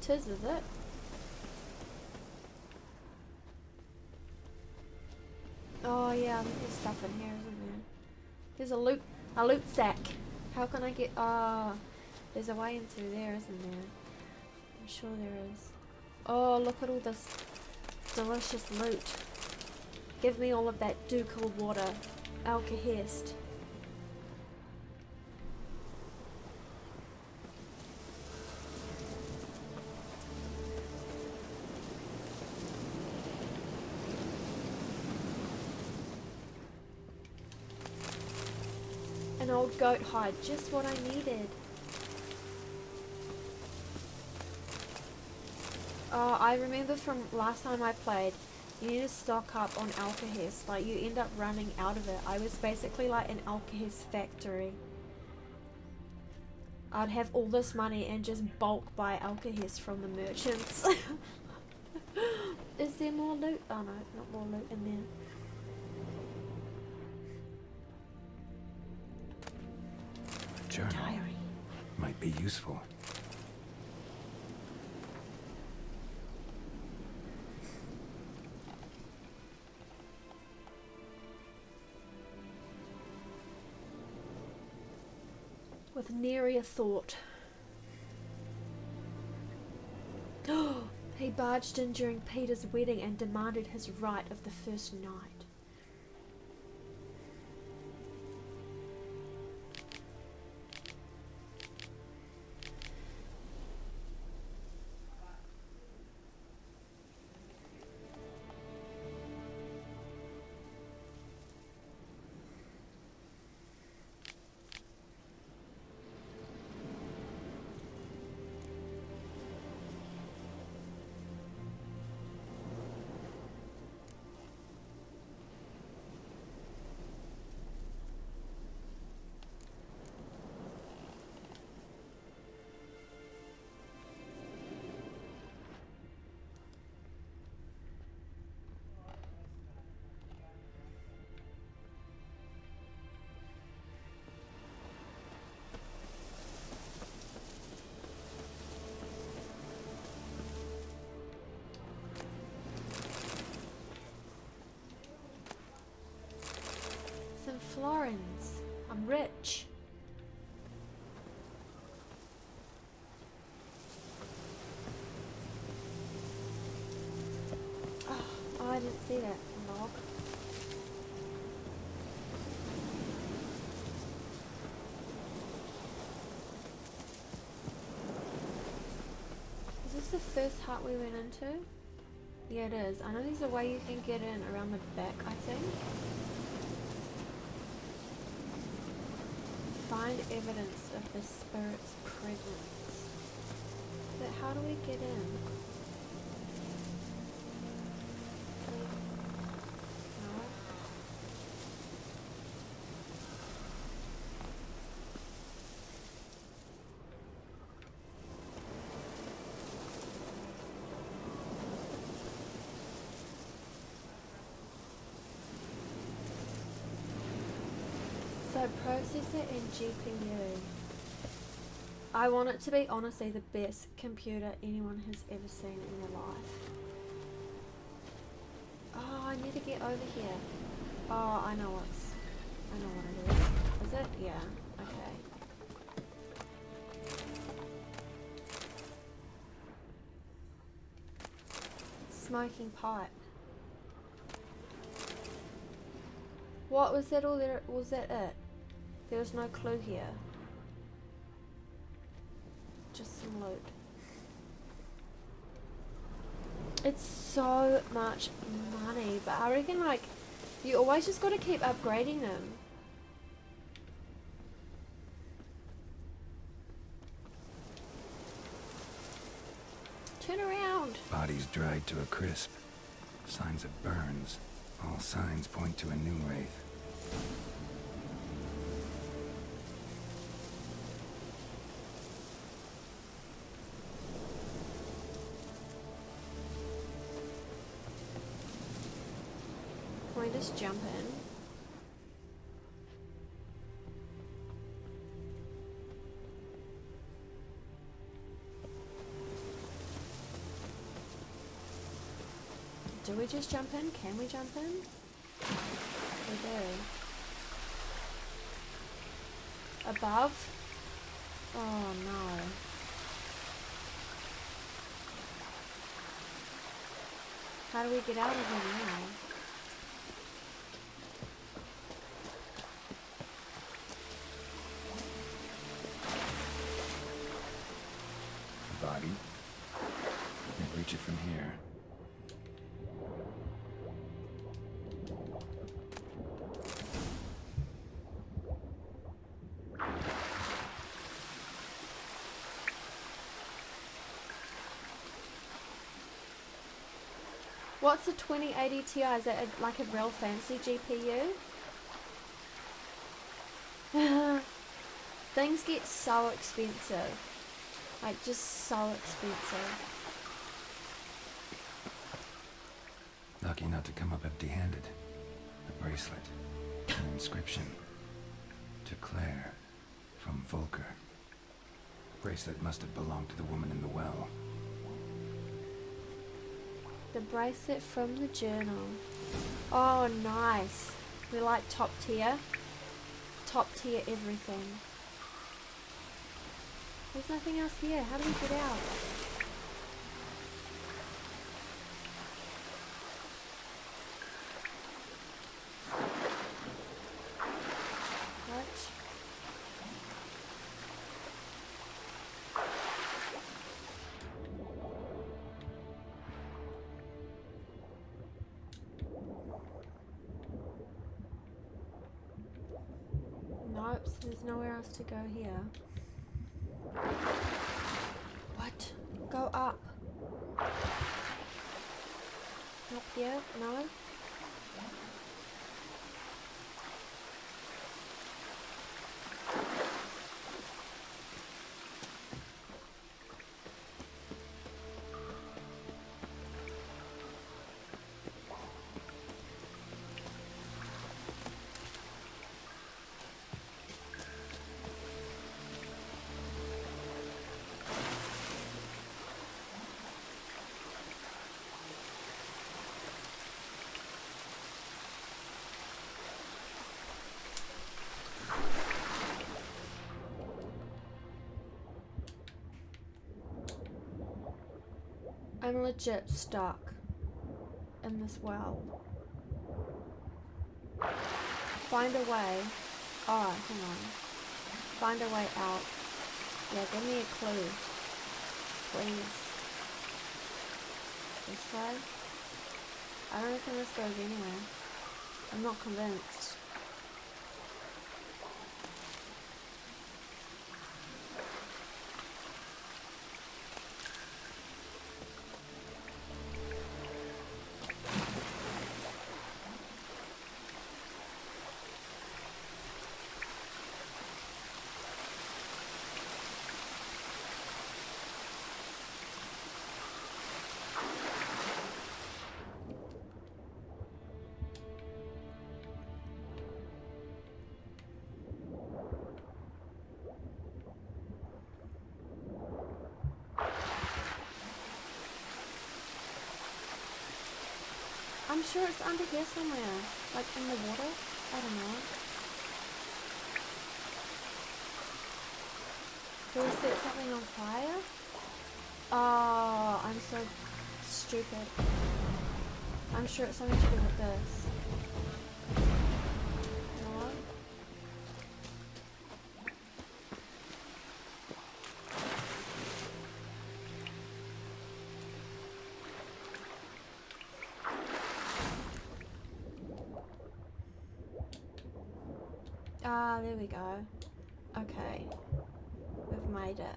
'Tis, is it? Oh yeah, I think there's stuff in here, isn't there? There's a loot sack. How can I get? Ah, there's a way in through there, isn't there? I'm sure there is. Oh, look at all this delicious loot. Give me all of that ducal water, Alkahest. An old goat hide, just what I needed. Oh, I remember from last time I played, you need to stock up on Alkahest. Like, you end up running out of it. I was basically like an Alkahest factory. I'd have all this money and just bulk buy Alkahest from the merchants. Is there more loot? Oh no, not more loot in there. Journal. Diary. Might be useful. With nary a thought. He barged in during Peter's wedding and demanded his right of the first night. florins. I'm rich. Oh, I didn't see that log. Is this the first hut we went into? Yeah, it is. I know there's a way you can get in around the back, I think. Find evidence of the spirit's presence. But how do we get in? No. So processor and GPU. I want it to be honestly the best computer anyone has ever seen in their life. Oh, I need to get over here. Oh, I know what it is. Is it? Yeah. Okay. Smoking pipe. What was that all there? Was that it? There was no clue here. Just some loot. It's so much money, but I reckon like you always just gotta keep upgrading them. Turn around. Bodies dried to a crisp. Signs of burns. All signs point to a new wraith. Can we just jump in? Do we just jump in? Can we jump in? We do. Above? Oh no. How do we get out of here now? Body. Can't reach it from here. What's a 2080 Ti? Is that like a real fancy GPU? Things get so expensive. Like, just so expensive. Lucky not to come up empty-handed. A bracelet. An inscription. To Claire. From Volker. Bracelet must have belonged to the woman in the well. The bracelet from the journal. Oh, nice. We like top tier. Top tier everything. There's nothing else here. How do we get out? What? Nope, so there's nowhere else to go here. What? Go up. Up here? No? I'm legit stuck in this well. Find a way. Oh, hang on. Find a way out. Yeah, give me a clue. Please. This way? I don't reckon this goes anywhere. I'm not convinced. I'm sure it's under here somewhere, like in the water. I don't know. Do we set something on fire? Oh, I'm so stupid. I'm sure it's something to do with this. You know what? Ah, there we go. Okay. We've made it.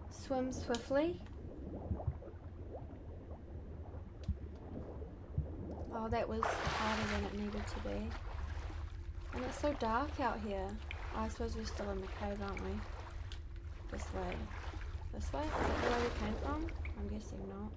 Swim swiftly. Oh, that was harder than it needed to be. And it's so dark out here. I suppose we're still in the cave, aren't we? This way. This way? Is that the way we came from? I'm guessing not.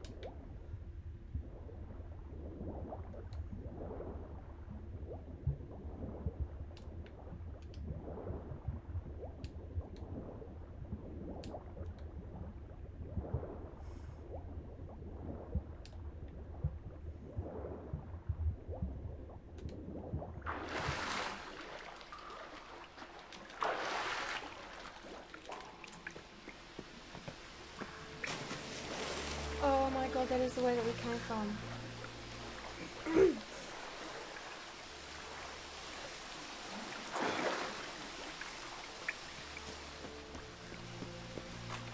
Oh my god, that is the way that we came from.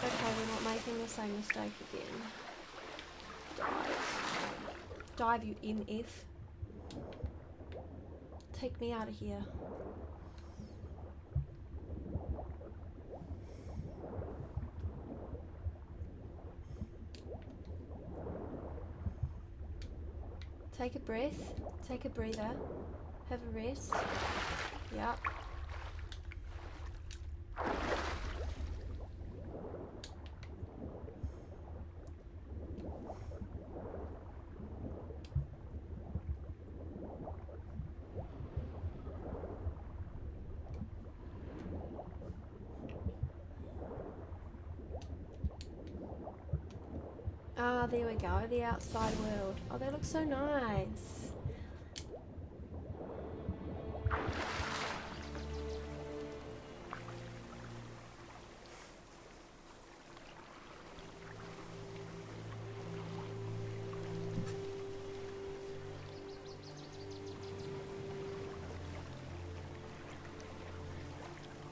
Okay, we're not making the same mistake again. Dive. Dive, you MF. Take me out of here. Take a breath, take a breather, have a rest. Yep. Ah, there we go, the outside world. Oh, that looks so nice.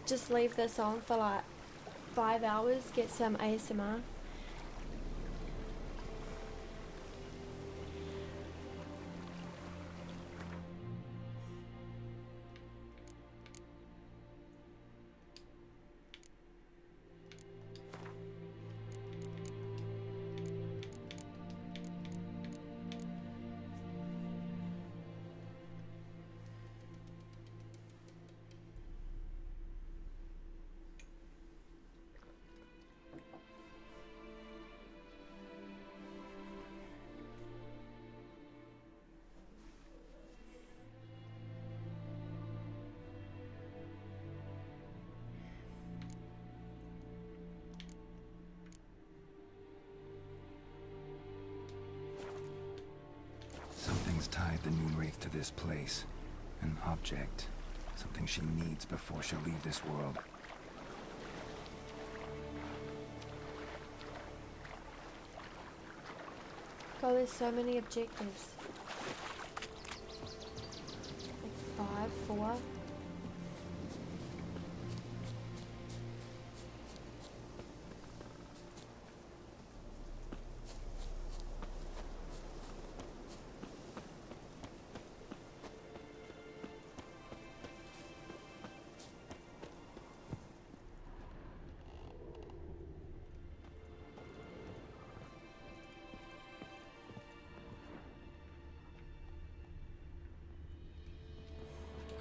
Just leave this on for like 5 hours, get some ASMR. Something's tied the Moonwraith to this place. An object. Something she needs before she'll leave this world. Oh, there's so many objectives. Like 5, 4.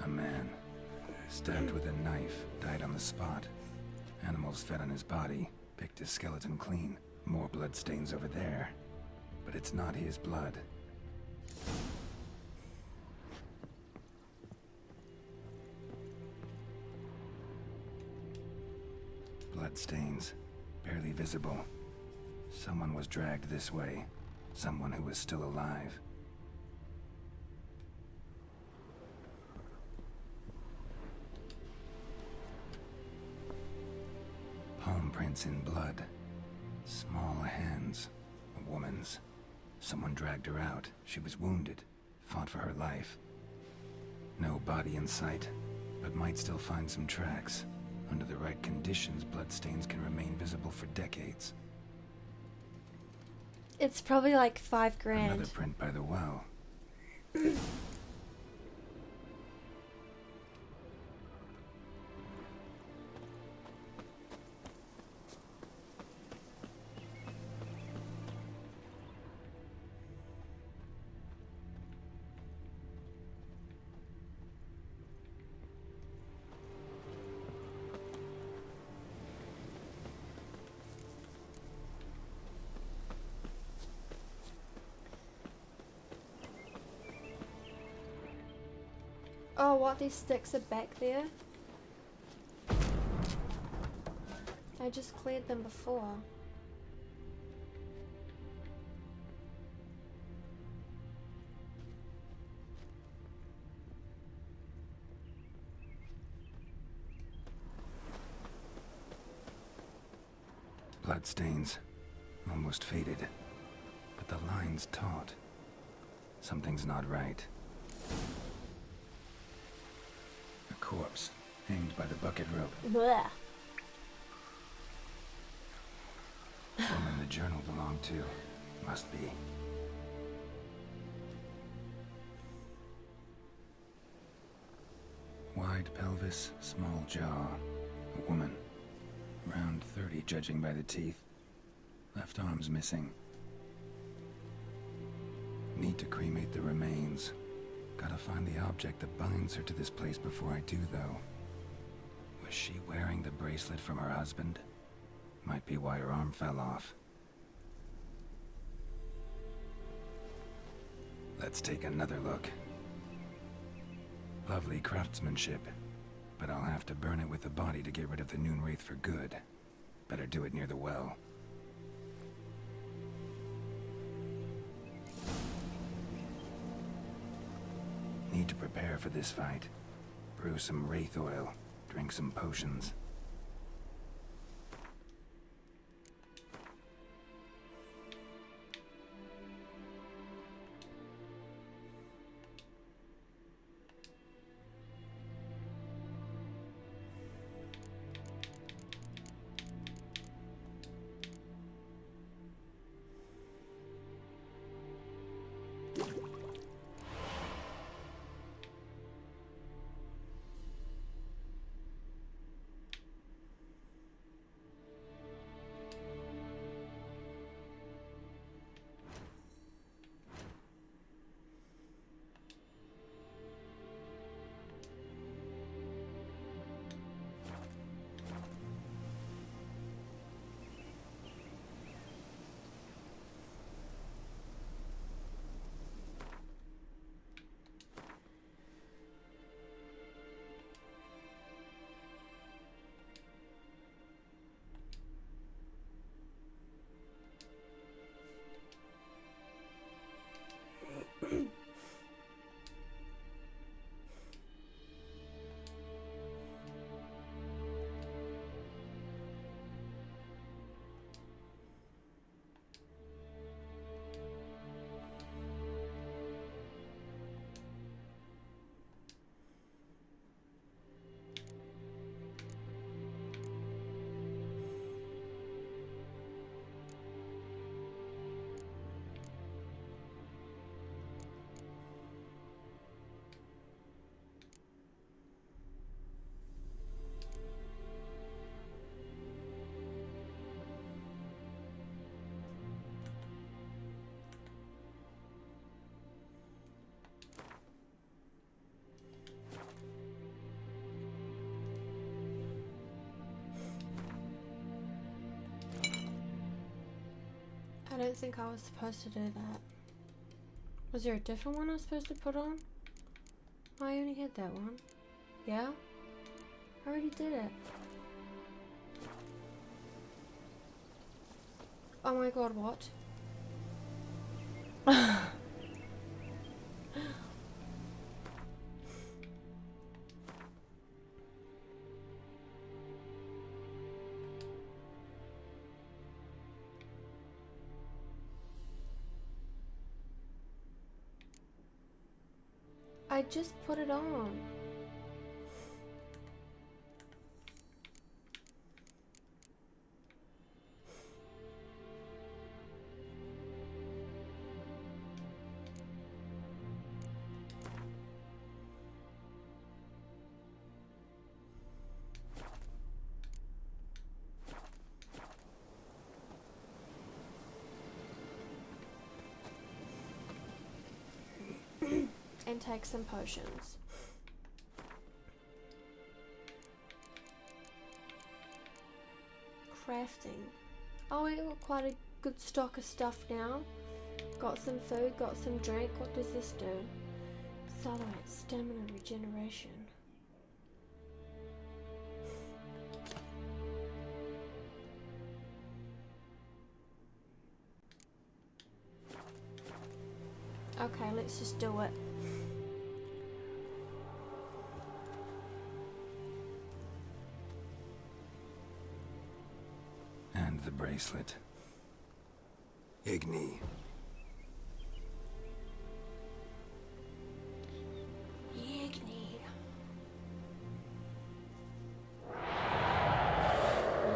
A man, stabbed with a knife, died on the spot. Animals fed on his body, picked his skeleton clean. More bloodstains over there. But it's not his blood. Bloodstains, barely visible. Someone was dragged this way. Someone who was still alive. Palm prints in blood. Small hands. A woman's. Someone dragged her out. She was wounded. Fought for her life. No body in sight, but might still find some tracks. Under the right conditions, bloodstains can remain visible for decades. It's probably like 5 grand. Another print by the well. Oh, what? These sticks are back there? I just cleared them before. Bloodstains. Almost faded. But the line's taut. Something's not right. A corpse, hanged by the bucket rope. Blech. Woman the journal belonged to. Must be. Wide pelvis, small jaw. A woman. Around 30, judging by the teeth. Left arm's missing. Need to cremate the remains. Gotta find the object that binds her to this place before I do, though. Was she wearing the bracelet from her husband? Might be why her arm fell off. Let's take another look. Lovely craftsmanship, but I'll have to burn it with the body to get rid of the Noon Wraith for good. Better do it near the well. Need to prepare for this fight. Brew some wraith oil, drink some potions. don't think I was supposed to do that. Was there a different one I was supposed to put on? I only had that one. Yeah? I already did it. Oh my god, what? I just put it on. And take some potions. Crafting. Oh, we got quite a good stock of stuff now. Got some food, got some drink. What does this do? Accelerate stamina regeneration. Okay, let's just do it. And the bracelet. Igni. Igni.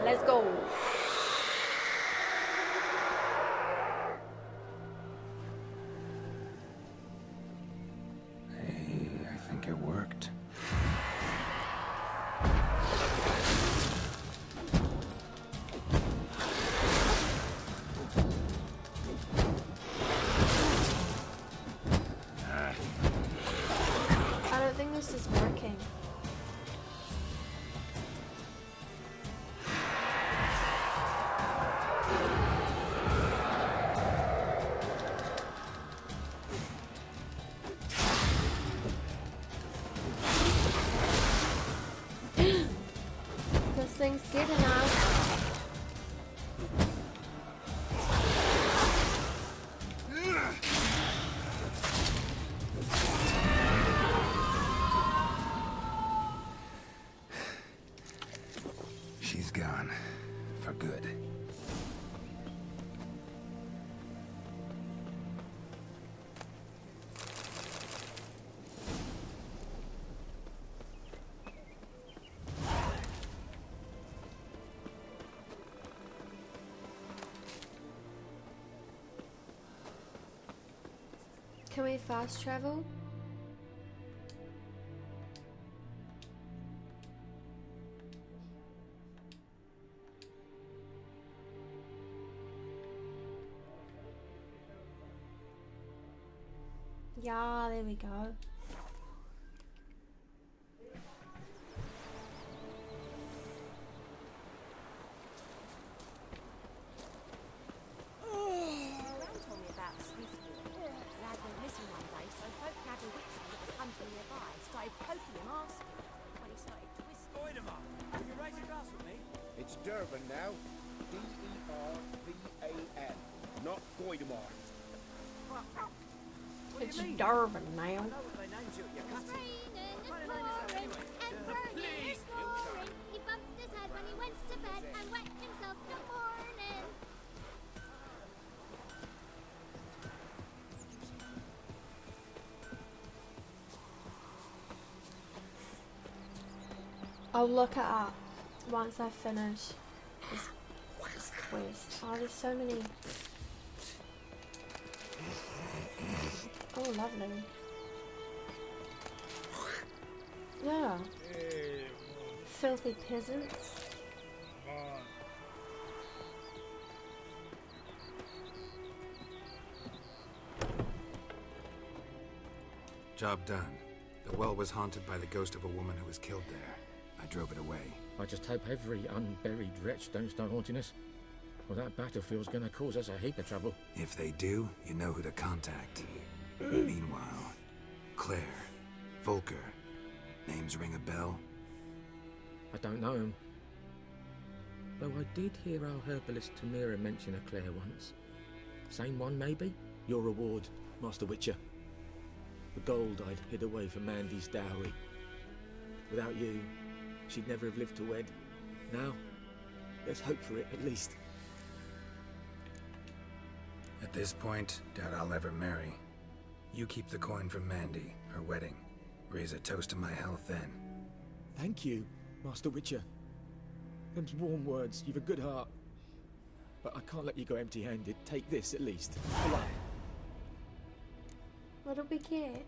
Let's go. I think it worked. I don't think this is working. This thing's getting us. She's gone. For good. Can we fast travel? Yeah, there we go. Around told me about Swiftwater. The lad went missing one day, so folk grabbed a witch that was hunting nearby, started poking him, asking him. When he started twisting... Goidemar, will you raise a glass with me? It's Durban now. D-E-R-V-A-N. Not Goidemar. It's Durban now. I know what they named you at your cutting. What kind of name is that anyway? Please, He bumped his head when he went to bed and wet himself in the morning. I'll look it up once I finish this quest. Oh, there's so many. Oh, lovely. Yeah. Filthy peasants. Job done. The well was haunted by the ghost of a woman who was killed there. I drove it away. I just hope every unburied wretch don't start haunting us. Well, that battlefield's gonna cause us a heap of trouble. If they do, you know who to contact. Meanwhile, Claire, Volker, names ring a bell? I don't know him. Though I did hear our herbalist Tamira mention a Claire once. Same one, maybe? Your reward, Master Witcher. The gold I'd hid away for Mandy's dowry. Without you, she'd never have lived to wed. Now, there's hope for it, at least. At this point, doubt I'll ever marry. You keep the coin from Mandy, her wedding. Raise a toast to my health then. Thank you, Master Witcher. Them's warm words, you've a good heart. But I can't let you go empty-handed. Take this, at least. For luck. What do we get?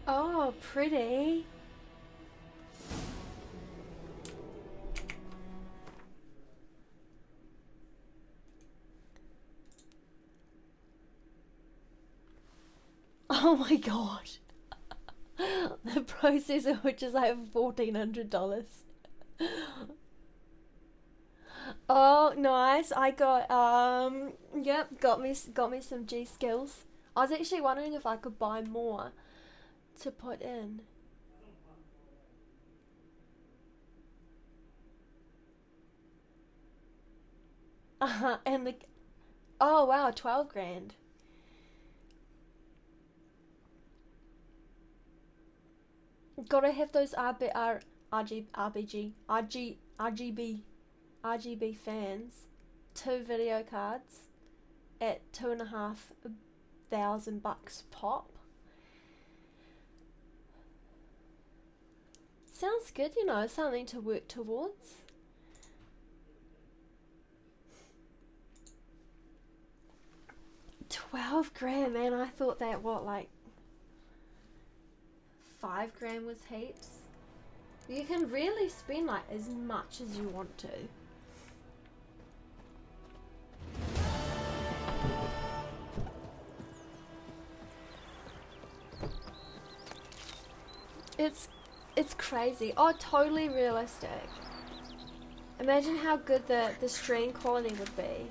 Oh, pretty. Oh my god. The processor, which is like $1,400. Oh, nice. I got yep, got me some G skills. I was actually wondering if I could buy more to put in. And the oh wow, 12 grand. Gotta have those RGB fans. 2 video cards at $2,500 pop. Sounds good, you know, something to work towards. $12 grand, man. I thought that what, like 5 grand was heaps. You can really spend like as much as you want to. It's crazy. Oh, totally realistic. Imagine how good the stream quality would be.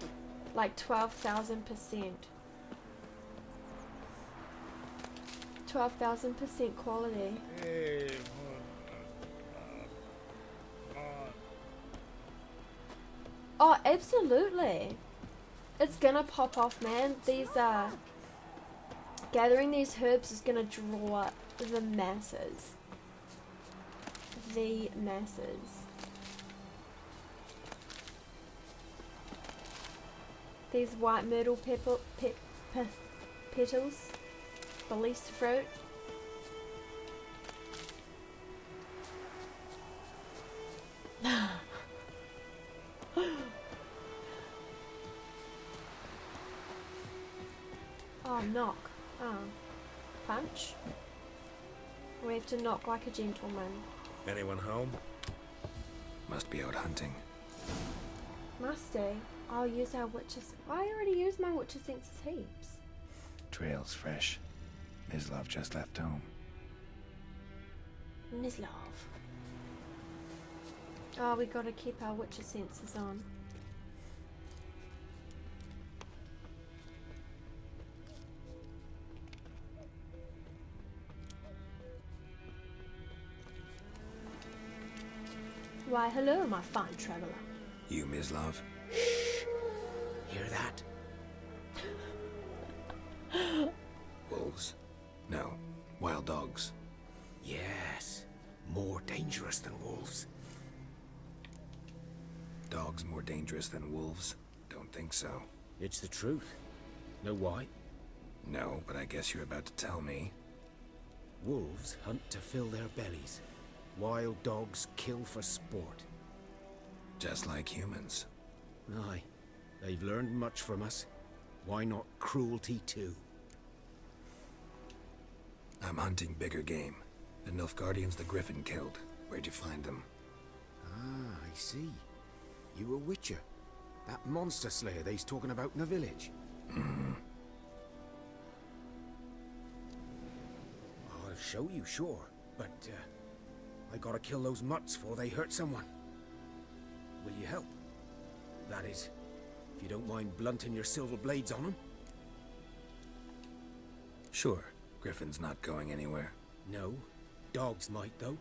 Like 12,000%. 12,000% quality. Oh, absolutely. It's gonna pop off, man. These gathering these herbs is gonna draw the masses. The masses. These white myrtle petals. Belize fruit. Oh, knock. Oh. Punch. We have to knock like a gentleman. Anyone home? Must be out hunting. Must he? I'll use our witches. I already used my witches senses heaps. Trail's fresh. Mislav just left home. Mislav. Oh, we gotta keep our witches senses on. Why, hello, my fine traveler. You, Mislav? Hear that? Wolves? No. Wild dogs. Yes. More dangerous than wolves. Dogs more dangerous than wolves? Don't think so. It's the truth. Know why? No, but I guess you're about to tell me. Wolves hunt to fill their bellies. Wild dogs kill for sport. Just like humans. Aye. They've learned much from us. Why not cruelty too? I'm hunting bigger game. The Nilfgaardians the Griffin killed. Where'd you find them? Ah, I see. You a witcher. That monster slayer they's talking about in the village. Mm-hmm. I'll show you, sure. But, I gotta kill those mutts before they hurt someone. Will you help? That is, If you don't mind blunting your silver blades on them. Sure, Griffin's not going anywhere. No, dogs might though.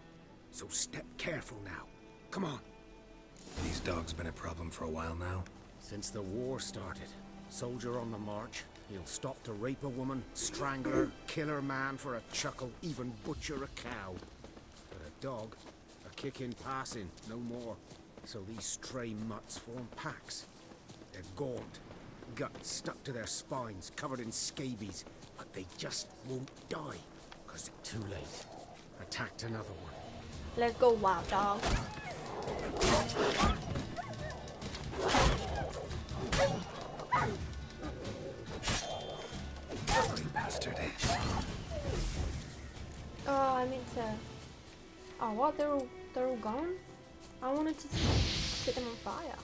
So step careful now. Come on. These dogs been a problem for a while now? Since the war started. Soldier on the march. He'll stop to rape a woman, strangle her, kill her man for a chuckle, even butcher a cow. But a dog, a kick in passing, no more. So these stray mutts form packs. They're gaunt, guts stuck to their spines, covered in scabies, but they just won't die, because it's too late. Attacked another one. Let's go, wild dog. Ugly bastard. Oh, I meant to. Oh, what? They're all gone? I wanted to set them on fire.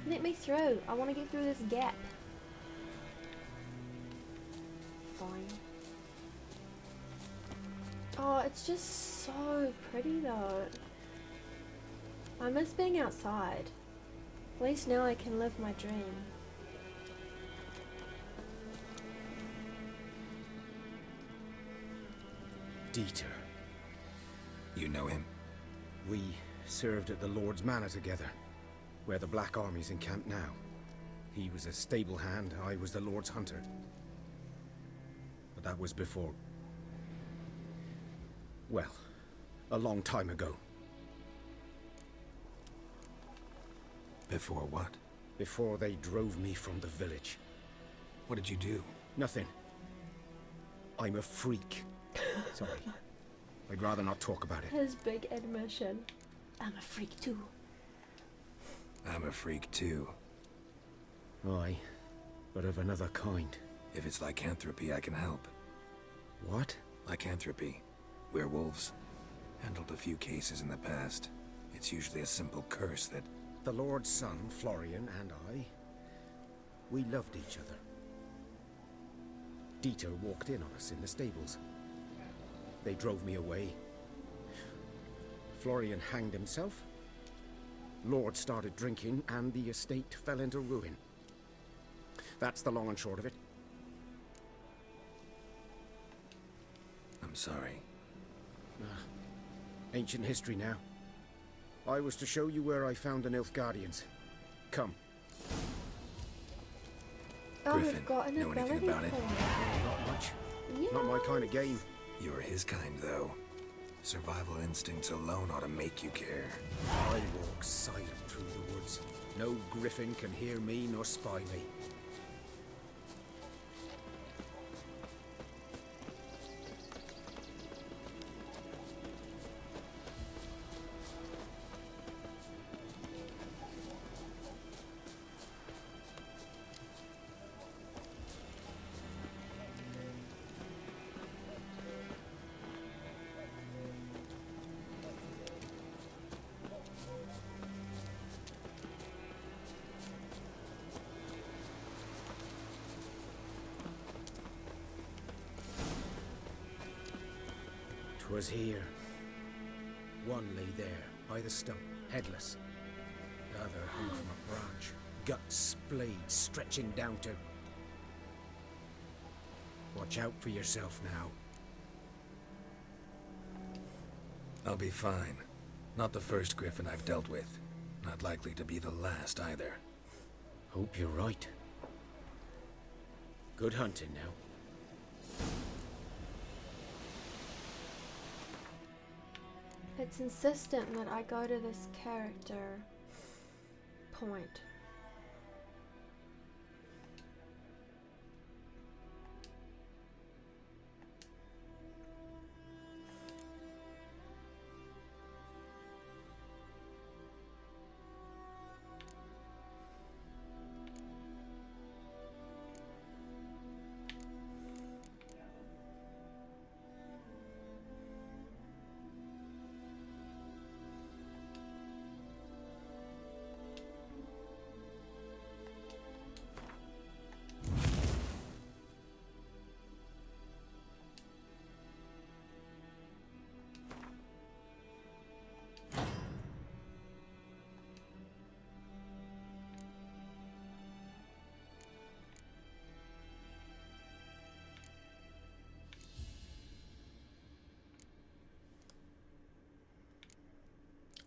Let me through. I want to get through this gap. Fine. Oh, it's just so pretty though. I miss being outside. At least now I can live my dream. Dieter. You know him? We served at the Lord's Manor together, where the Black Army's encamped now. He was a stable hand, I was the Lord's hunter. But that was before... well, a long time ago. Before what? Before they drove me from the village. What did you do? Nothing. I'm a freak. Sorry. I'd rather not talk about it. His big admission. I'm a freak too. I'm a freak too. Aye, but of another kind. If it's lycanthropy, I can help. What? Lycanthropy. Werewolves. Handled a few cases in the past. It's usually a simple curse that... The Lord's son, Florian, and I, we loved each other. Dieter walked in on us in the stables. They drove me away. Florian hanged himself. Lord started drinking, and the estate fell into ruin. That's the long and short of it. I'm sorry. Ancient history now. I was to show you where I found the Nilfgaardians. Come. Oh, Griffin, we've got an know anything ability about it? point. Not much. Yeah. Not my kind of game. You're his kind, though. Survival instincts alone ought to make you care. I walk silent through the woods. No griffin can hear me nor spy me. Was here. One lay there, by the stump, headless. The other hung from a branch, guts splayed, stretching down to... Watch out for yourself now. I'll be fine. Not the first griffin I've dealt with. Not likely to be the last either. Hope you're right. Good hunting now. It's insistent that I go to this character point.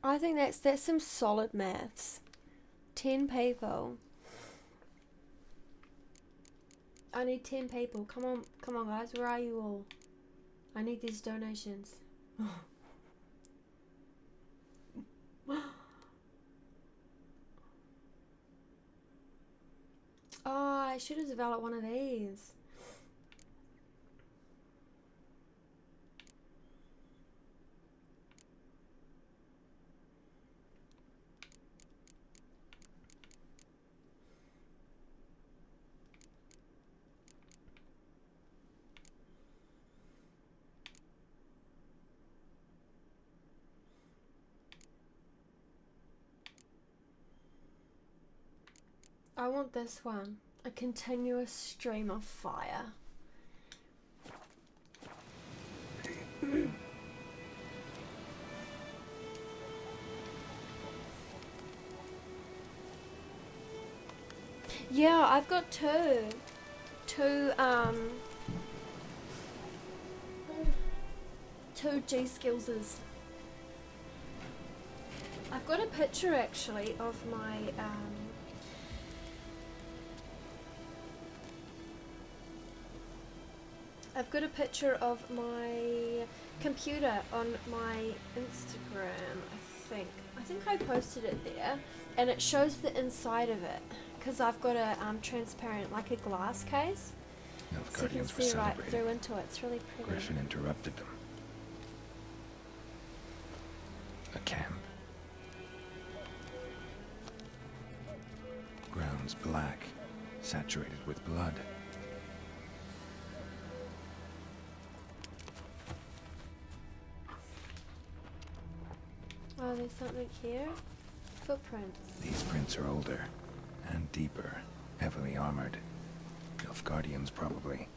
I think that's some solid maths. 10 people. I need 10 people. Come on guys, where are you all? I need these donations. Oh, I should have developed one of these. I want this one. A continuous stream of fire. Yeah, I've got two G skillses. I've got a picture actually of my I've got a picture of my computer on my Instagram, I think I posted it there, and it shows the inside of it because I've got a transparent, like a glass case, so you can see right through into it. It's really pretty. Griffin interrupted them. A camp. Grounds black, saturated with blood. Oh, there's something here. Footprints. These prints are older and deeper, heavily armored. Nilfgaardians, probably.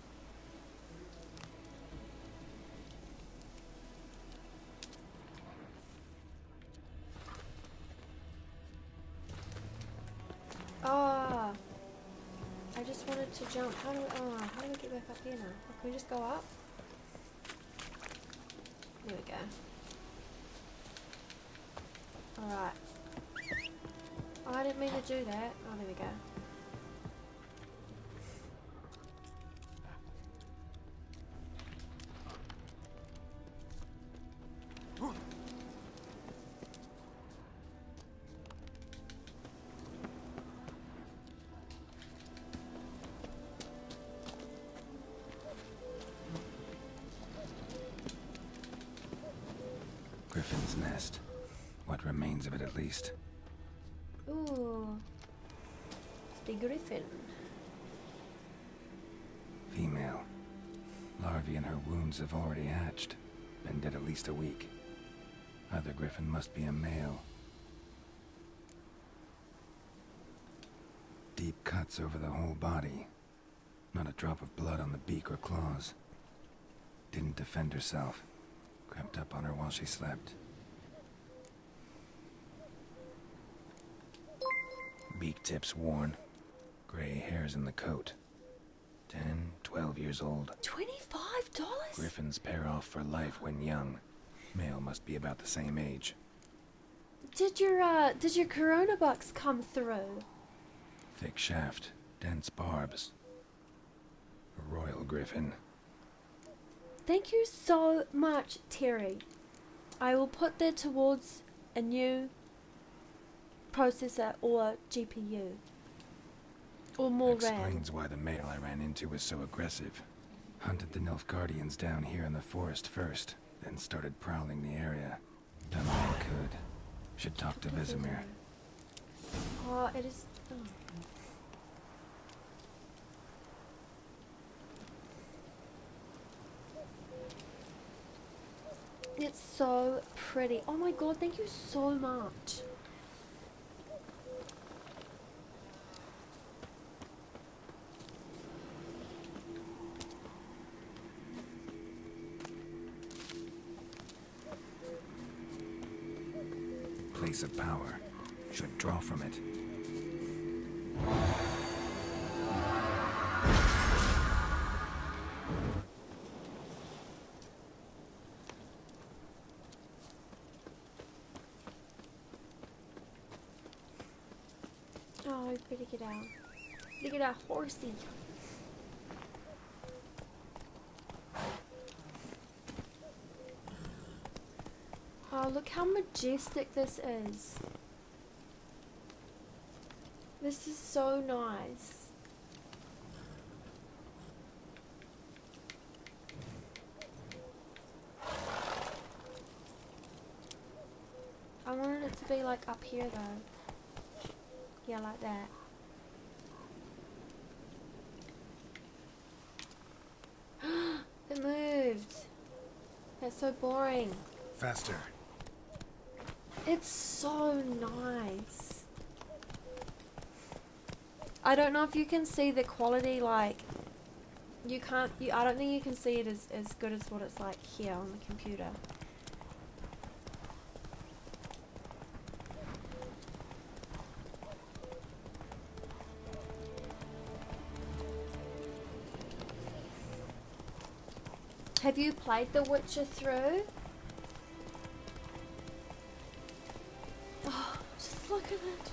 Oh, I just wanted to jump. How do we get back up here now? Can we just go up? There we go. Alright. Oh, I didn't mean to do that. Oh, there we go. Griffin's nest. What remains of it, at least. Ooh. It's the griffin. Female. Larvae in her wounds have already hatched. Been dead at least a week. Either griffin must be a male. Deep cuts over the whole body. Not a drop of blood on the beak or claws. Didn't defend herself. Crept up on her while she slept. Beak tips worn. Gray hairs in the coat. 10, 12 years old. $25? Griffins pair off for life when young. Male must be about the same age. Did your Corona bucks come through? Thick shaft, dense barbs. A royal griffin. Thank you so much, Terry. I will put that towards a new processor or GPU. Or more RAM. Explains why the male I ran into was so aggressive. Hunted the Nilfgaardians down here in the forest first, then started prowling the area. Done all I could. Should talk to Vizimir. Oh, it is... Oh. It's so pretty. Oh my god, thank you so much. Place of power. Should draw from it. No, better get out. Better get our horsey. Oh, look how majestic this is. This is so nice. I wanted it to be like up here though. Yeah, like that. It moved. That's so boring. Faster. It's so nice. I don't know if you can see the quality, like, you can't, I don't think you can see it as good as what it's like here on the computer. Have you played The Witcher through? Oh, just look at it.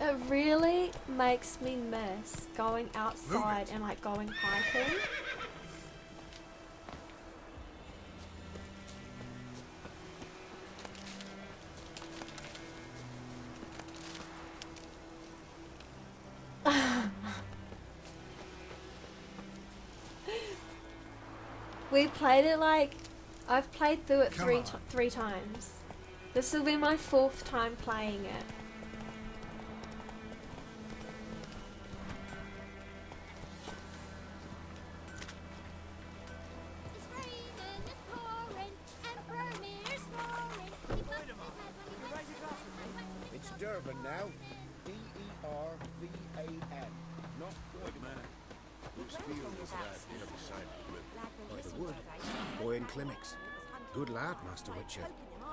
It really makes me miss going outside and like going hiking. We played it like, I've played through it three times. This will be my 4th time playing it. It's Durban now. D-E-R-V-A-N. Not Quagmire. Whose field is that here beside the river? By the wood. Boy in Climmix. Good lad, Master Witcher.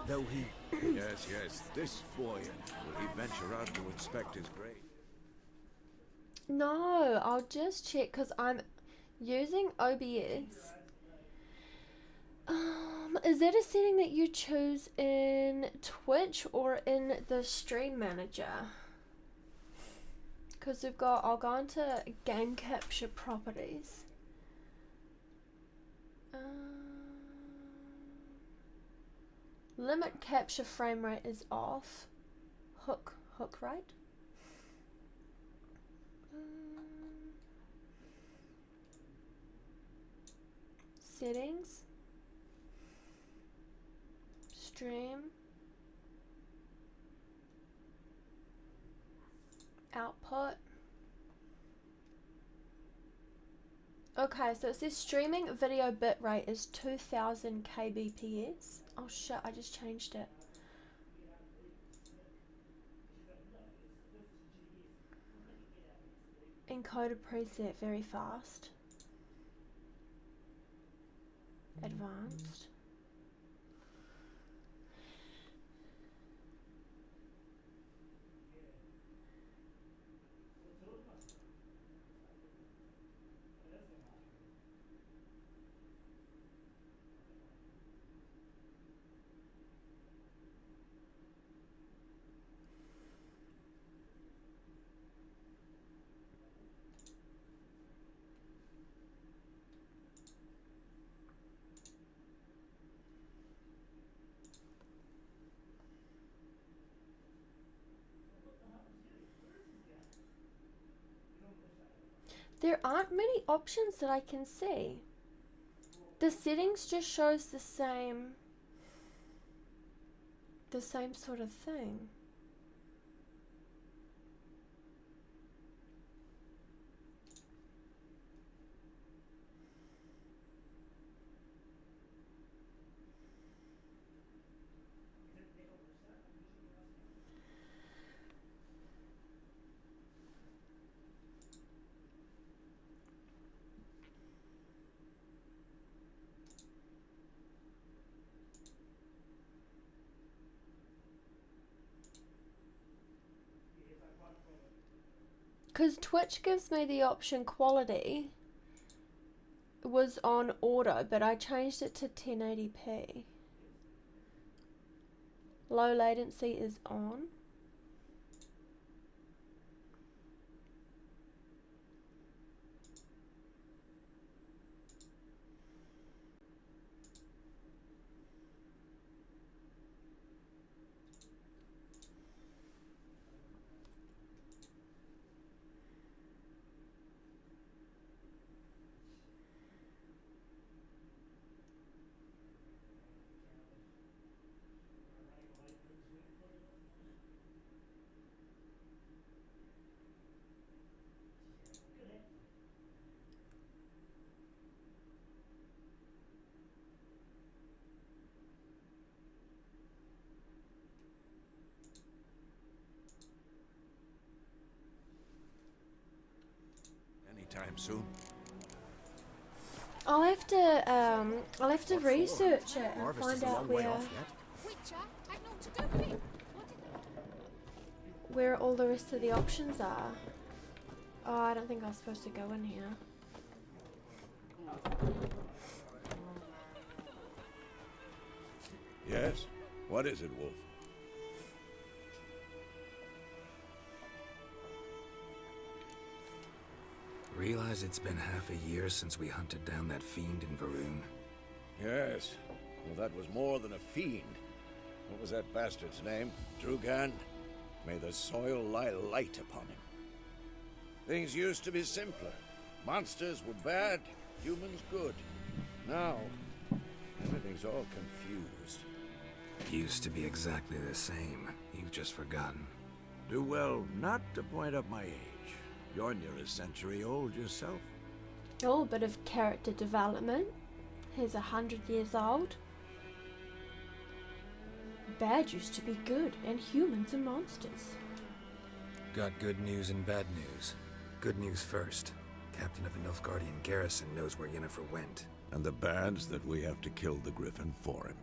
Though he... Yes, yes, this boy. Will he venture out to inspect his grave? No, I'll just check because I'm using OBS. Is that a setting that you choose in Twitch or in the stream manager? Because we've got, I'll go into game capture properties. Limit capture frame rate is off. Hook rate. Settings. Stream. Output. Okay, so it says streaming video bitrate is 2000 kbps. Oh shit, I just changed it. Encoder preset very fast. Advanced. There aren't many options that I can see. The settings just shows the same sort of thing. Because Twitch gives me the option quality was on auto, but I changed it to 1080p. Low latency is on. soon? I'll have to research it and Harvest find is a out long way where off yet. where all the rest of the options are. Oh, I don't think I was supposed to go in here. Yes? What is it, Wolf? Realize it's been half a year since we hunted down that fiend in Varun? Yes. Well, that was more than a fiend. What was that bastard's name? Drugan? May the soil lie light upon him. Things used to be simpler. Monsters were bad, humans good. Now, everything's all confused. Used to be exactly the same. You've just forgotten. Do well not to point up my age. You're near a century old yourself. Oh, a bit of character development. He's 100 years old. Bad used to be good, and humans are monsters. Got good news and bad news. Good news first. Captain of the Nilfgaardian garrison knows where Yennefer went. And the bad's that we have to kill the Griffin for him.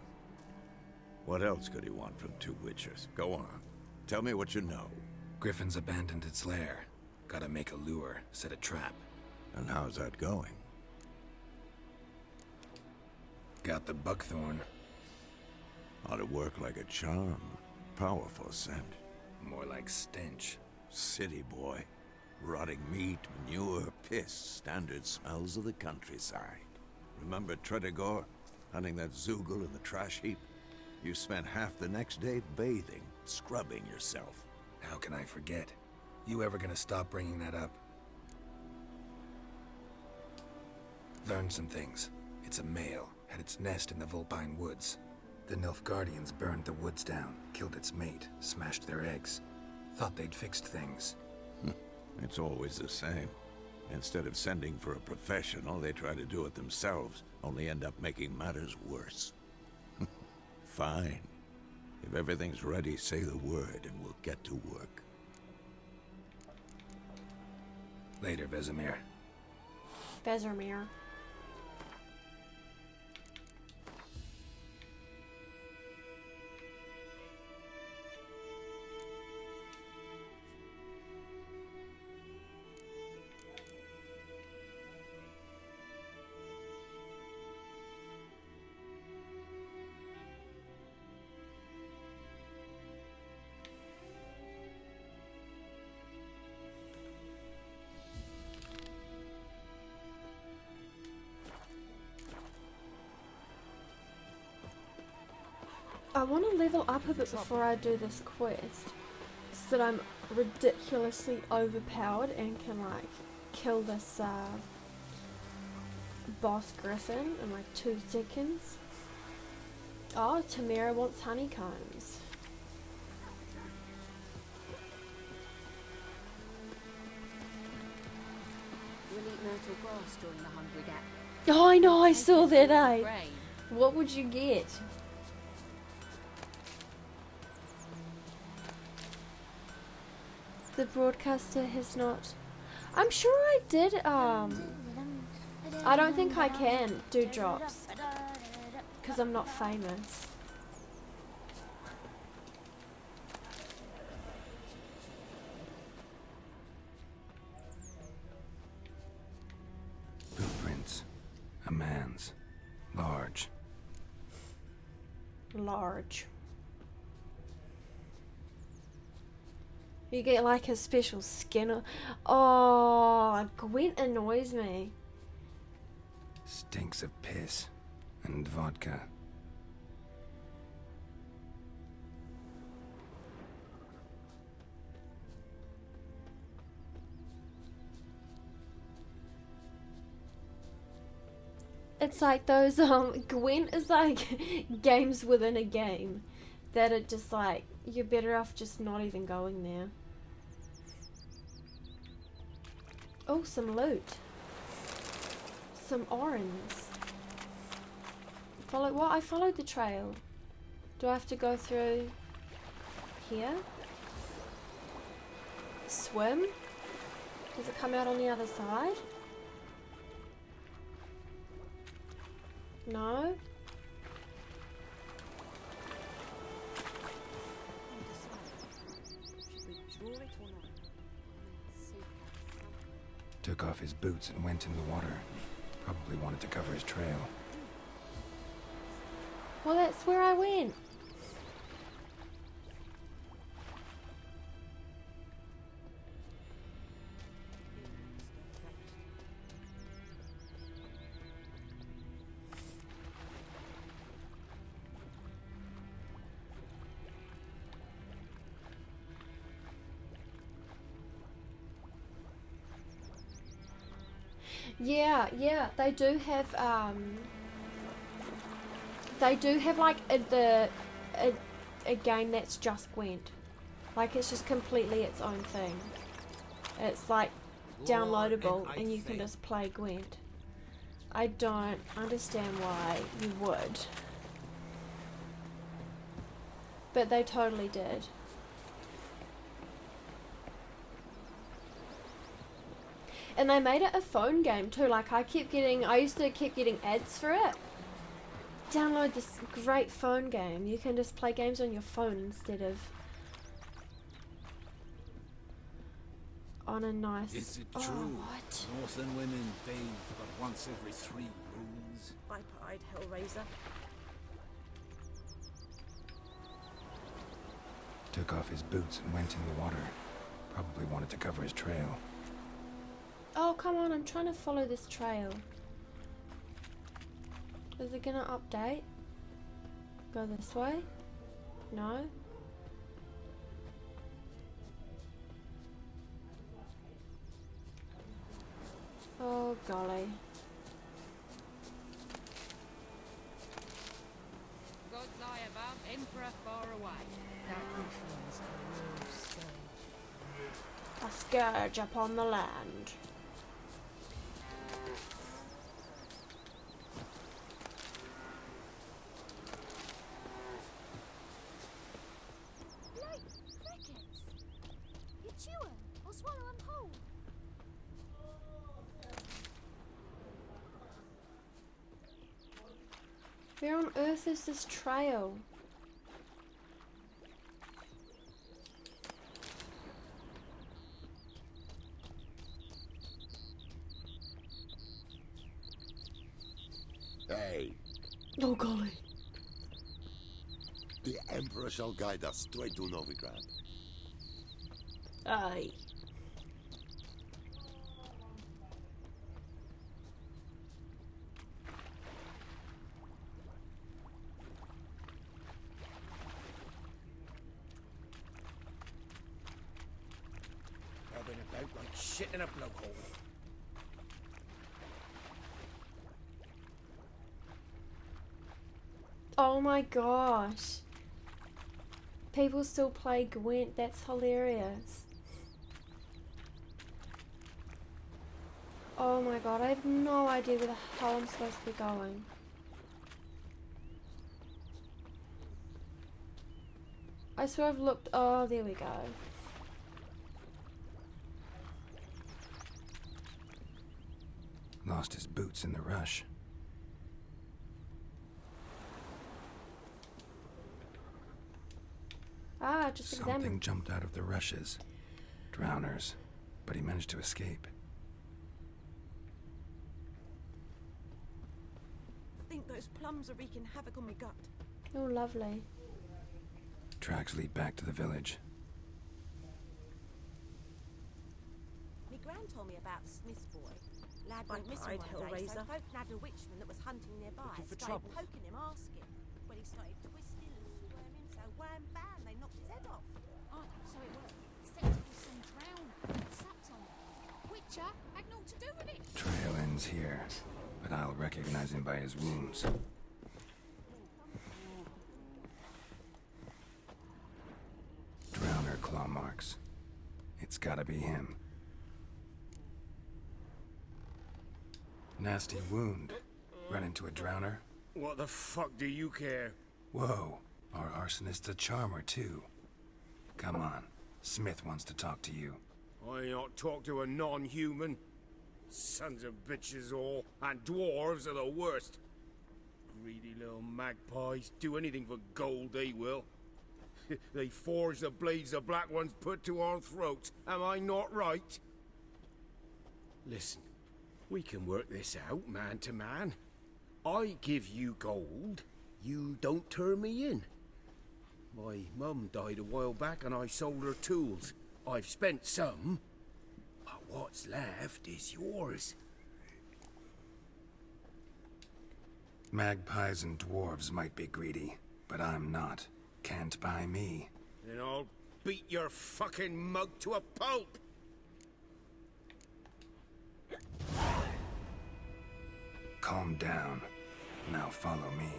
What else could he want from two Witchers? Go on. Tell me what you know. Griffin's abandoned its lair. Gotta make a lure, set a trap. And how's that going? Got the buckthorn. Ought to work like a charm. Powerful scent. More like stench. City boy. Rotting meat, manure, piss. Standard smells of the countryside. Remember Tredegor? Hunting that Zoogle in the trash heap? You spent half the next day bathing, scrubbing yourself. How can I forget? You ever gonna stop bringing that up? Learned some things. It's a male. Had its nest in the Vulpine Woods. The Nilfgaardians burned the woods down, killed its mate, smashed their eggs. Thought they'd fixed things. It's always the same. Instead of sending for a professional, they try to do it themselves, only end up making matters worse. Fine. If everything's ready, say the word and we'll get to work. Later, Vesemir. Vesemir. I want to level up a bit before I do this quest, so that I'm ridiculously overpowered and can like kill this boss Griffin in like 2 seconds. Oh, Tamara wants honeycombs. We'll eat myrtle grass during the hungry gap. Oh, I know, I saw that, eh? What would you get? The broadcaster has not... I'm sure I did, I don't think I can do drops. Because I'm not famous. Footprints. A man's. Large. Large. You get like a special skin. Oh, Gwent annoys me. Stinks of piss. And vodka. It's like those, Gwent is like games within a game. That are just like, you're better off just not even going there. Oh, some loot. Some orange. Follow what? I followed the trail. Do I have to go through here? Swim? Does it come out on the other side? No? Should we draw it or not? See if Took off his boots and went in the water. Probably wanted to cover his trail. Well, that's where I went. Yeah, they do have like a game that's just Gwent. Like it's just completely its own thing. It's like downloadable and you can just play Gwent. I don't understand why you would. But they totally did. And they made it a phone game too. Like I used to keep getting ads for it. Download this great phone game. You can just play games on your phone instead of on a nice. Is it Oh, true? what? Northern women bathe but once every 3 moons. Viper-eyed Hellraiser. Took off his boots and went in the water. Probably wanted to cover his trail. Oh, come on, I'm trying to follow this trail. Is it gonna update? Go this way? No? Oh, golly. Gods eye above, Emperor far away. That griffin's a real scourge. A scourge upon the land. Like crickets. You chew 'em or swallow 'em whole. Where on earth is this trail? Hey, Oh, golly. the Emperor shall guide us straight to Novigrad. Aye. Bobbing about like shit in a blowhole. Oh my gosh. People still play Gwent, that's hilarious. Oh my god, I have no idea where the hell I'm supposed to be going. I swear I've looked. Oh, there we go. Lost his boots in the rush. Ah, just Something examine. jumped out of the rushes. Drowners. But he managed to escape. I think those plums are wreaking havoc on my gut. Oh, lovely. Tracks lead back to the village. Me gran told me about the Smith's boy. Lad went missing Viper-eyed one day, so Hellraiser. folk nabbed a witchman that was hunting nearby. Looking for Started trouble? poking him, asking. When he started twisting and squirming, so wham bam, they knocked his head off. Oh, so it worked. Set to be some drown. Sapped on it. Witcher had naught to do with it. Trail ends here, but I'll recognize him by his wounds. Drowner claw marks. It's gotta be him. Nasty wound. Run into a drowner? What the fuck do you care? Whoa, our arsonist's a charmer too. Come on, Smith wants to talk to you. I not talk to a non-human. Sons of bitches all, and dwarves are the worst. Greedy little magpies. Do anything for gold, they will. They forge the blades the Black Ones put to our throats. Am I not right? Listen, we can work this out, man to man. I give you gold, you don't turn me in. My mum died a while back and I sold her tools. I've spent some, but what's left is yours. Magpies and dwarves might be greedy, but I'm not. Can't buy me. Then I'll beat your fucking mug to a pulp! Calm down. Now follow me.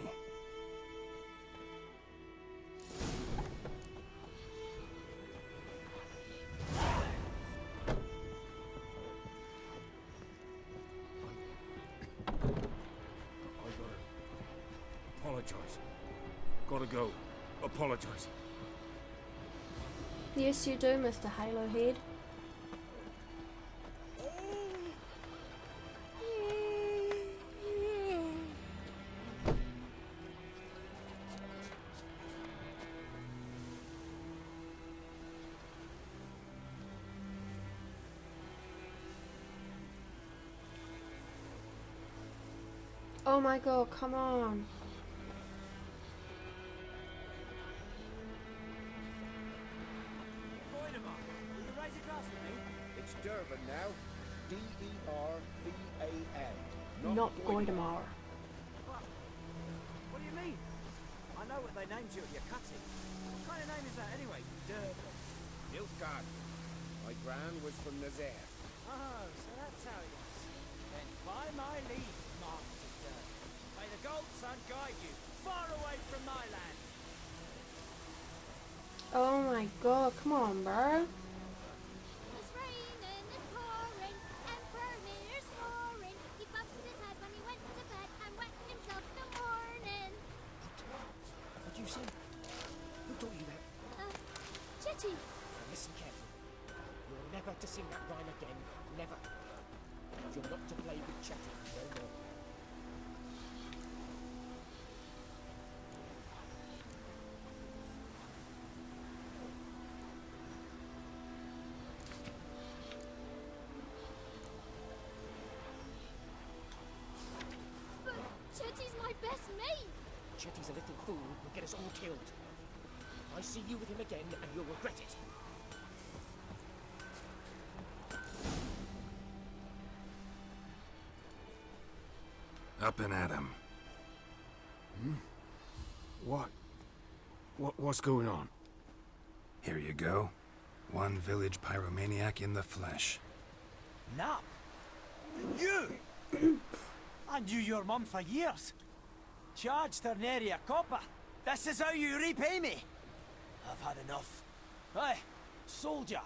Apologize. Gotta go. Apologize. Yes, you do, Mr. Halo Head. Oh my god, come on. It's Durban now. D-E-R-V-A-N. Not Goidamar. What do you mean? I know what they named you at your cutting. What kind of name is that anyway? Durban. Nilfgaard. My gran was from Nazaire. Oh, so that's how it is. Then by my leave, Master Durban. May the Gold Sun guide you far away from my land. Oh my god, come on, bro. It's raining, it's pouring, Emperor Near's roaring. He bumped his head when he went to bed and wet himself in the morning. What do you say? Who taught you that? Chetty. Now listen carefully. You're never to sing that rhyme again. Never. And you're not to play with Chetty. No more. But Chetty's my best mate. Chetty's a little fool who'll get us all killed. I see you with him again and you'll regret it. Up and at 'em. What's going on? Here you go. One village pyromaniac in the flesh. Nap? You? I knew your mum for years. Charged her nary a copper. This is how you repay me. I've had enough. Hey, soldier.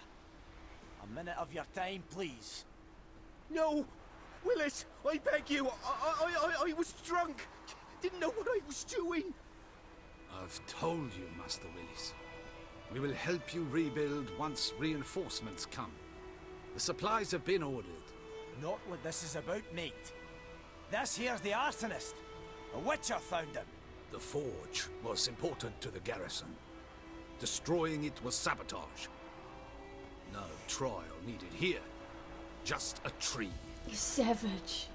A minute of your time, please. No! Willis, I beg you. I was drunk. Didn't know what I was doing. I've told you, Master Willis. We will help you rebuild once reinforcements come. The supplies have been ordered. Not what this is about, mate. This here's the arsonist. A witcher found him. The forge was important to the garrison. Destroying it was sabotage. No trial needed here. Just a tree. You savage.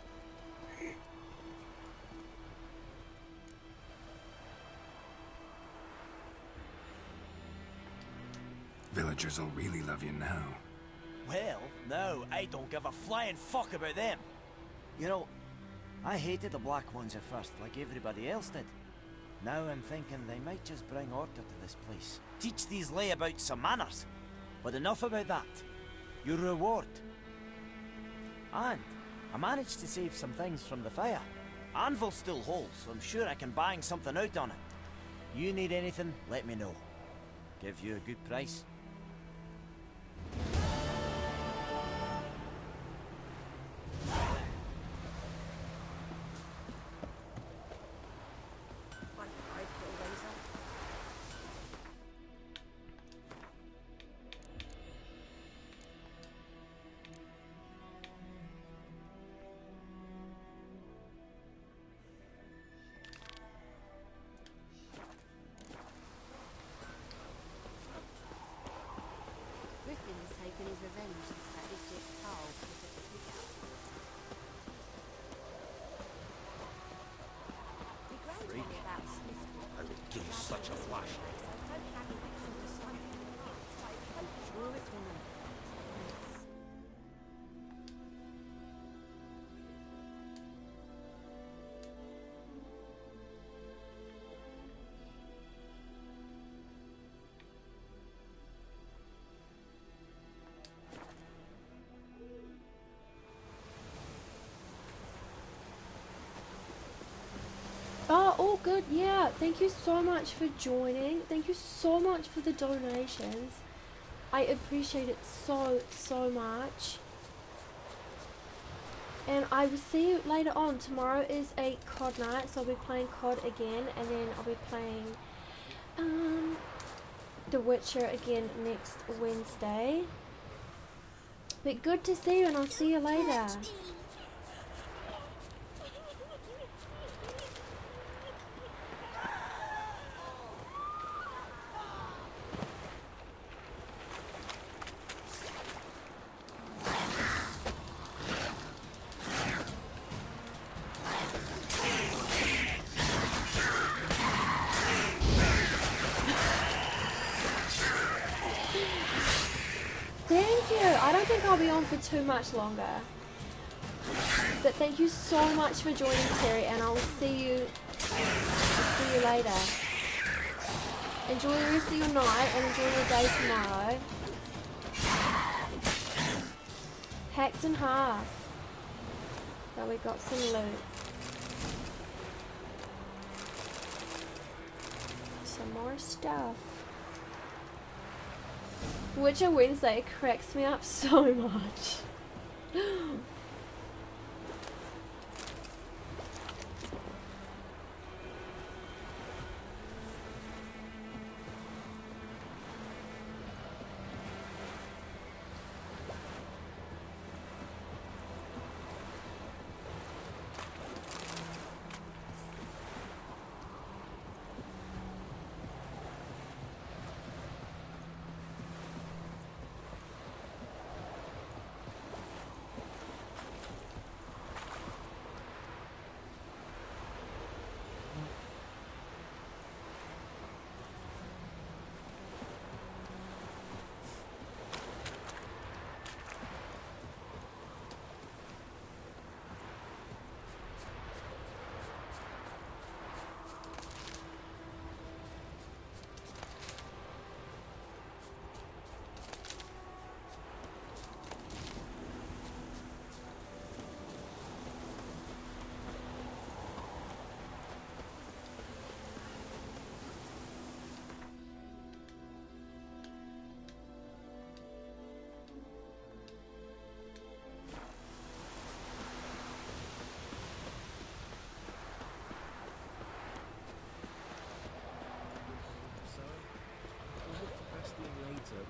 Villagers will really love you now. Well, no, I don't give a flying fuck about them. You know, I hated the Black Ones at first, like everybody else did. Now I'm thinking they might just bring order to this place. Teach these layabouts some manners. But enough about that. Your reward. And I managed to save some things from the fire. Anvil still holds, so I'm sure I can bang something out on it. You need anything, let me know. Give you a good price. all good. Yeah, thank you so much for joining. Thank you so much for the donations. I appreciate it so much. And I will see you later on. Tomorrow is a COD night, so I'll be playing COD again, and then I'll be playing The Witcher again next Wednesday. But good to see you, and I'll see you later. Thank you. I don't think I'll be on for too much longer. But thank you so much for joining, Terry, and I'll see you later. Enjoy the rest of your night and enjoy your day tomorrow. Hacked in half. So we got some loot. Some more stuff. Witcher Wednesday cracks me up so much.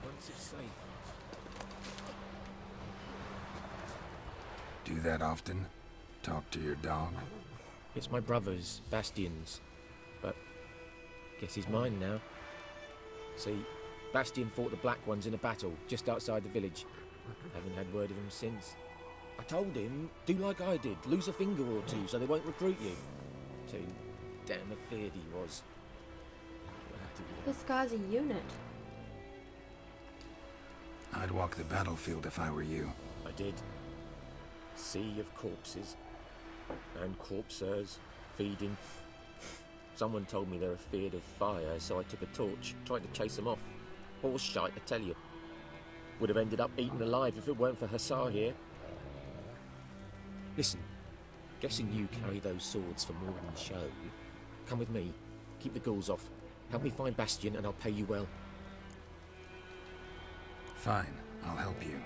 Once it's safe. Do that often? Talk to your dog? It's my brother's, Bastian's, but guess he's mine now. See, Bastian fought the Black Ones in a battle just outside the village. Haven't had word of him since. I told him, do like I did, lose a finger or two so they won't recruit you. Too damn afeard he was. This guy's a unit. I'd walk the battlefield if I were you. I did. Sea of corpses. And corpsers feeding. Someone told me they're afeard of fire, so I took a torch, tried to chase them off. Horse shite, I tell you. Would have ended up eaten alive if it weren't for Hussar here. Listen, guessing you carry those swords for more than show. Come with me, keep the ghouls off. Help me find Bastian and I'll pay you well. Fine, I'll help you.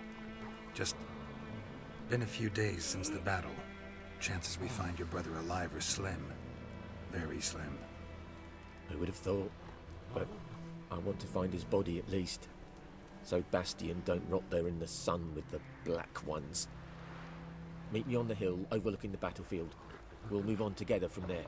Just been a few days since the battle. Chances we find your brother alive are slim. Very slim. I would have thought, but I want to find his body at least. So Bastian don't rot there in the sun with the Black Ones. Meet me on the hill overlooking the battlefield. We'll move on together from there.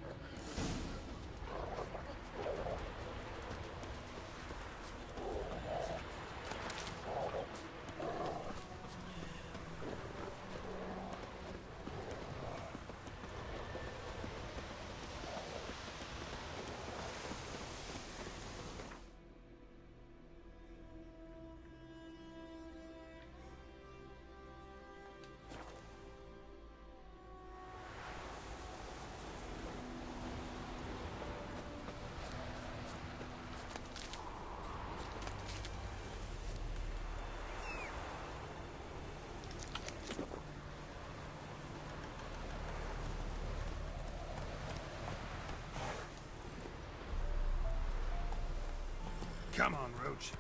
Come on, Roach.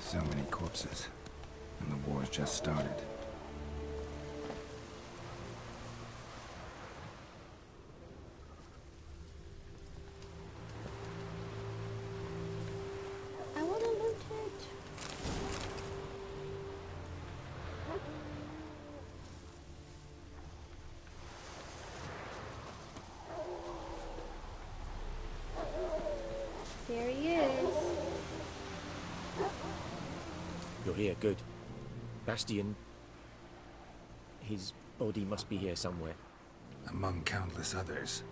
So many corpses, and the war's just started. I want to loot it. There he is. You're here, good. Bastion... His body must be here somewhere. Among countless others.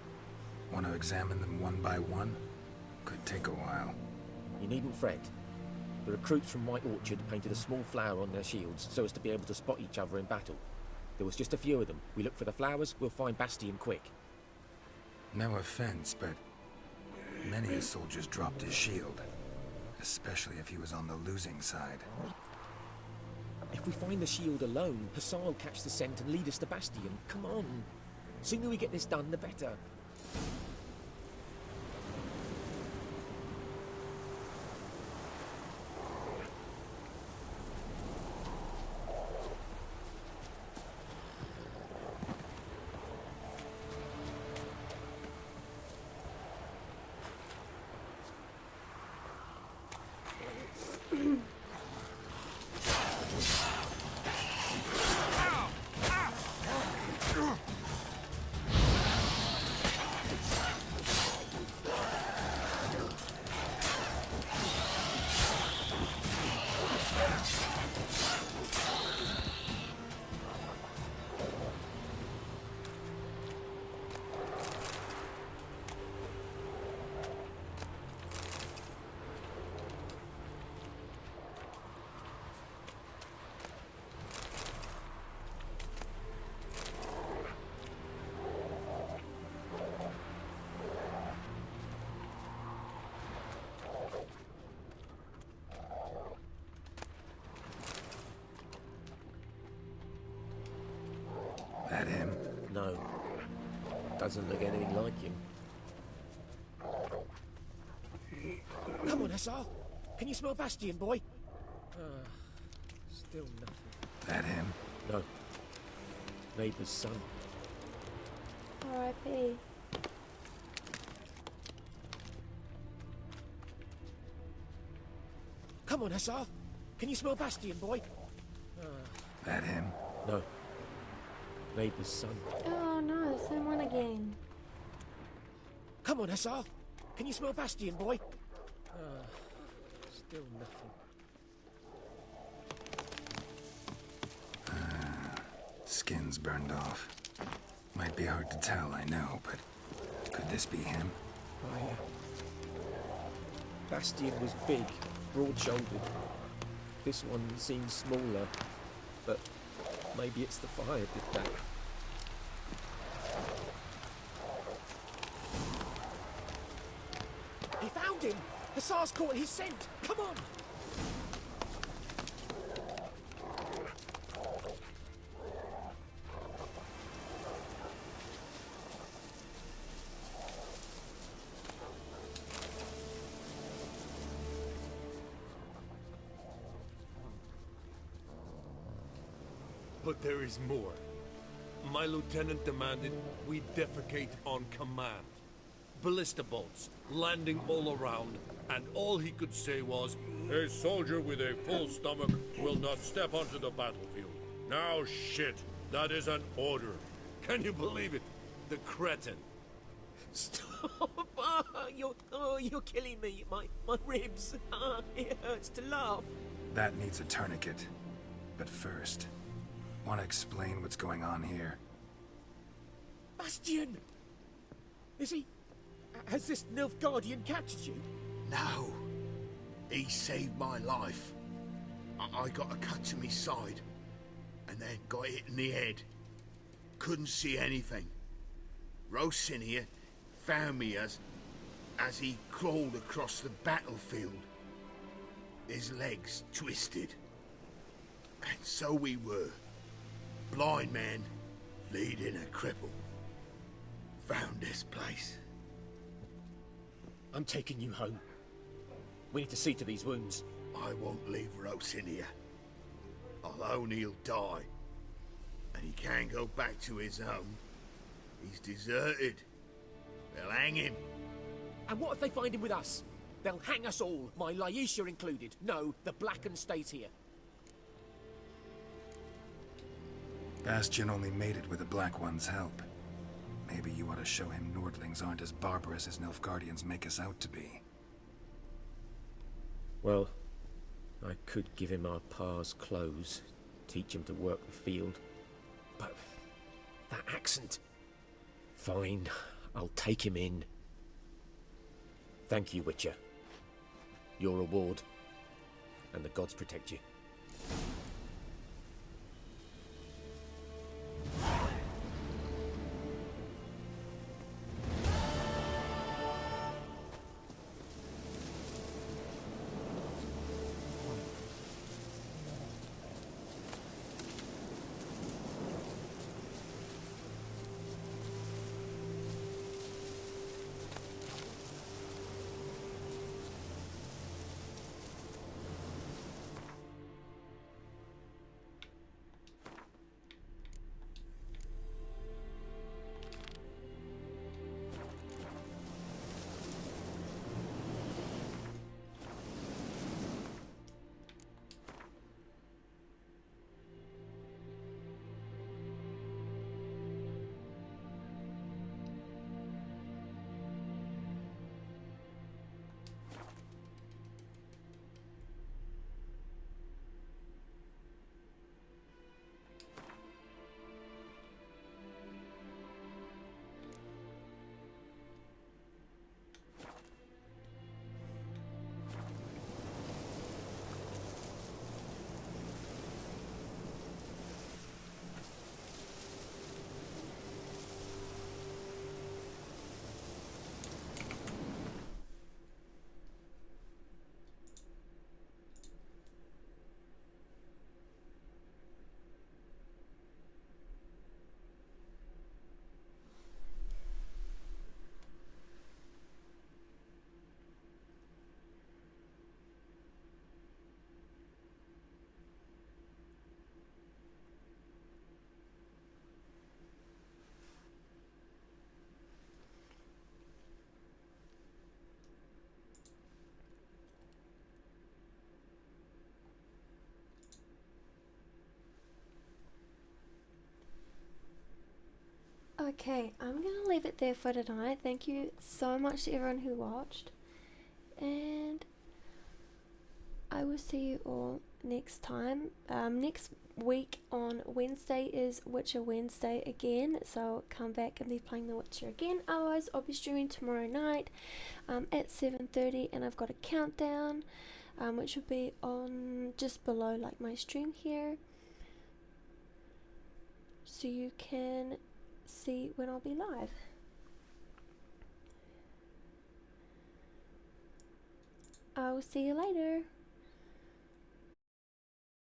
Want to examine them one by one? Could take a while. You needn't fret. The recruits from White Orchard painted a small flower on their shields so as to be able to spot each other in battle. There was just a few of them. We look for the flowers, we'll find Bastion quick. No offense, but many a soldier's dropped his shield. Especially if he was on the losing side. If we find the shield alone, Hassan will catch the scent and lead us to Bastion. Come on. Sooner we get this done, the better. That him? No. Doesn't look anything like him. Come on, Hussar. Can you smell Bastion, boy? Still nothing. That him? No. Neighbour's son. R.I.P. Come on, Hussar. Can you smell Bastion, boy? That him? No. Neighbour's son. Oh no, the same one again. Come on, Hussar. Can you smell Bastion, boy? Still nothing. Skin's burned off. Might be hard to tell, I know, but could this be him? Bastion was big, broad-shouldered. This one seems smaller, but maybe it's the fire did that. He found him! Hussar's caught his scent! Come on! But there is more. My lieutenant demanded we defecate on command. Ballista bolts, landing all around, and all he could say was, "A soldier with a full stomach will not step onto the battlefield." Now shit, that is an order. Can you believe it? The cretin. Stop! You're killing me. My ribs. It hurts to laugh. That needs a tourniquet. But first, want to explain what's going on here? Bastion! Is he... Has this Nilfgaardian captured you? No. He saved my life. I got a cut to my side, and then got hit in the head. Couldn't see anything. Rosin here found me as he crawled across the battlefield. His legs twisted. And so we were. blind man leading a cripple. Found this place. I'm taking you home. We need to see to these wounds. I won't leave Rose in here. I'll own he'll die. And he can't go back to his home. He's deserted. They'll hang him. And what if they find him with us? They'll hang us all, my Laisha included. No, the Blacken stays here. Bastion only made it with the Black One's help. Maybe you ought to show him Nordlings aren't as barbarous as Nilfgaardians make us out to be. Well, I could give him our pa's clothes, teach him to work the field. But that accent... Fine, I'll take him in. Thank you, Witcher. Your reward, and the gods protect you. Okay, I'm gonna leave it there for tonight. Thank you so much to everyone who watched, and I will see you all next time. Next week on Wednesday is Witcher Wednesday again, so come back and be playing The Witcher again. Otherwise, I'll be streaming tomorrow night at 7:30, and I've got a countdown which will be on just below like my stream here, so you can see when I'll be live. I will see you later.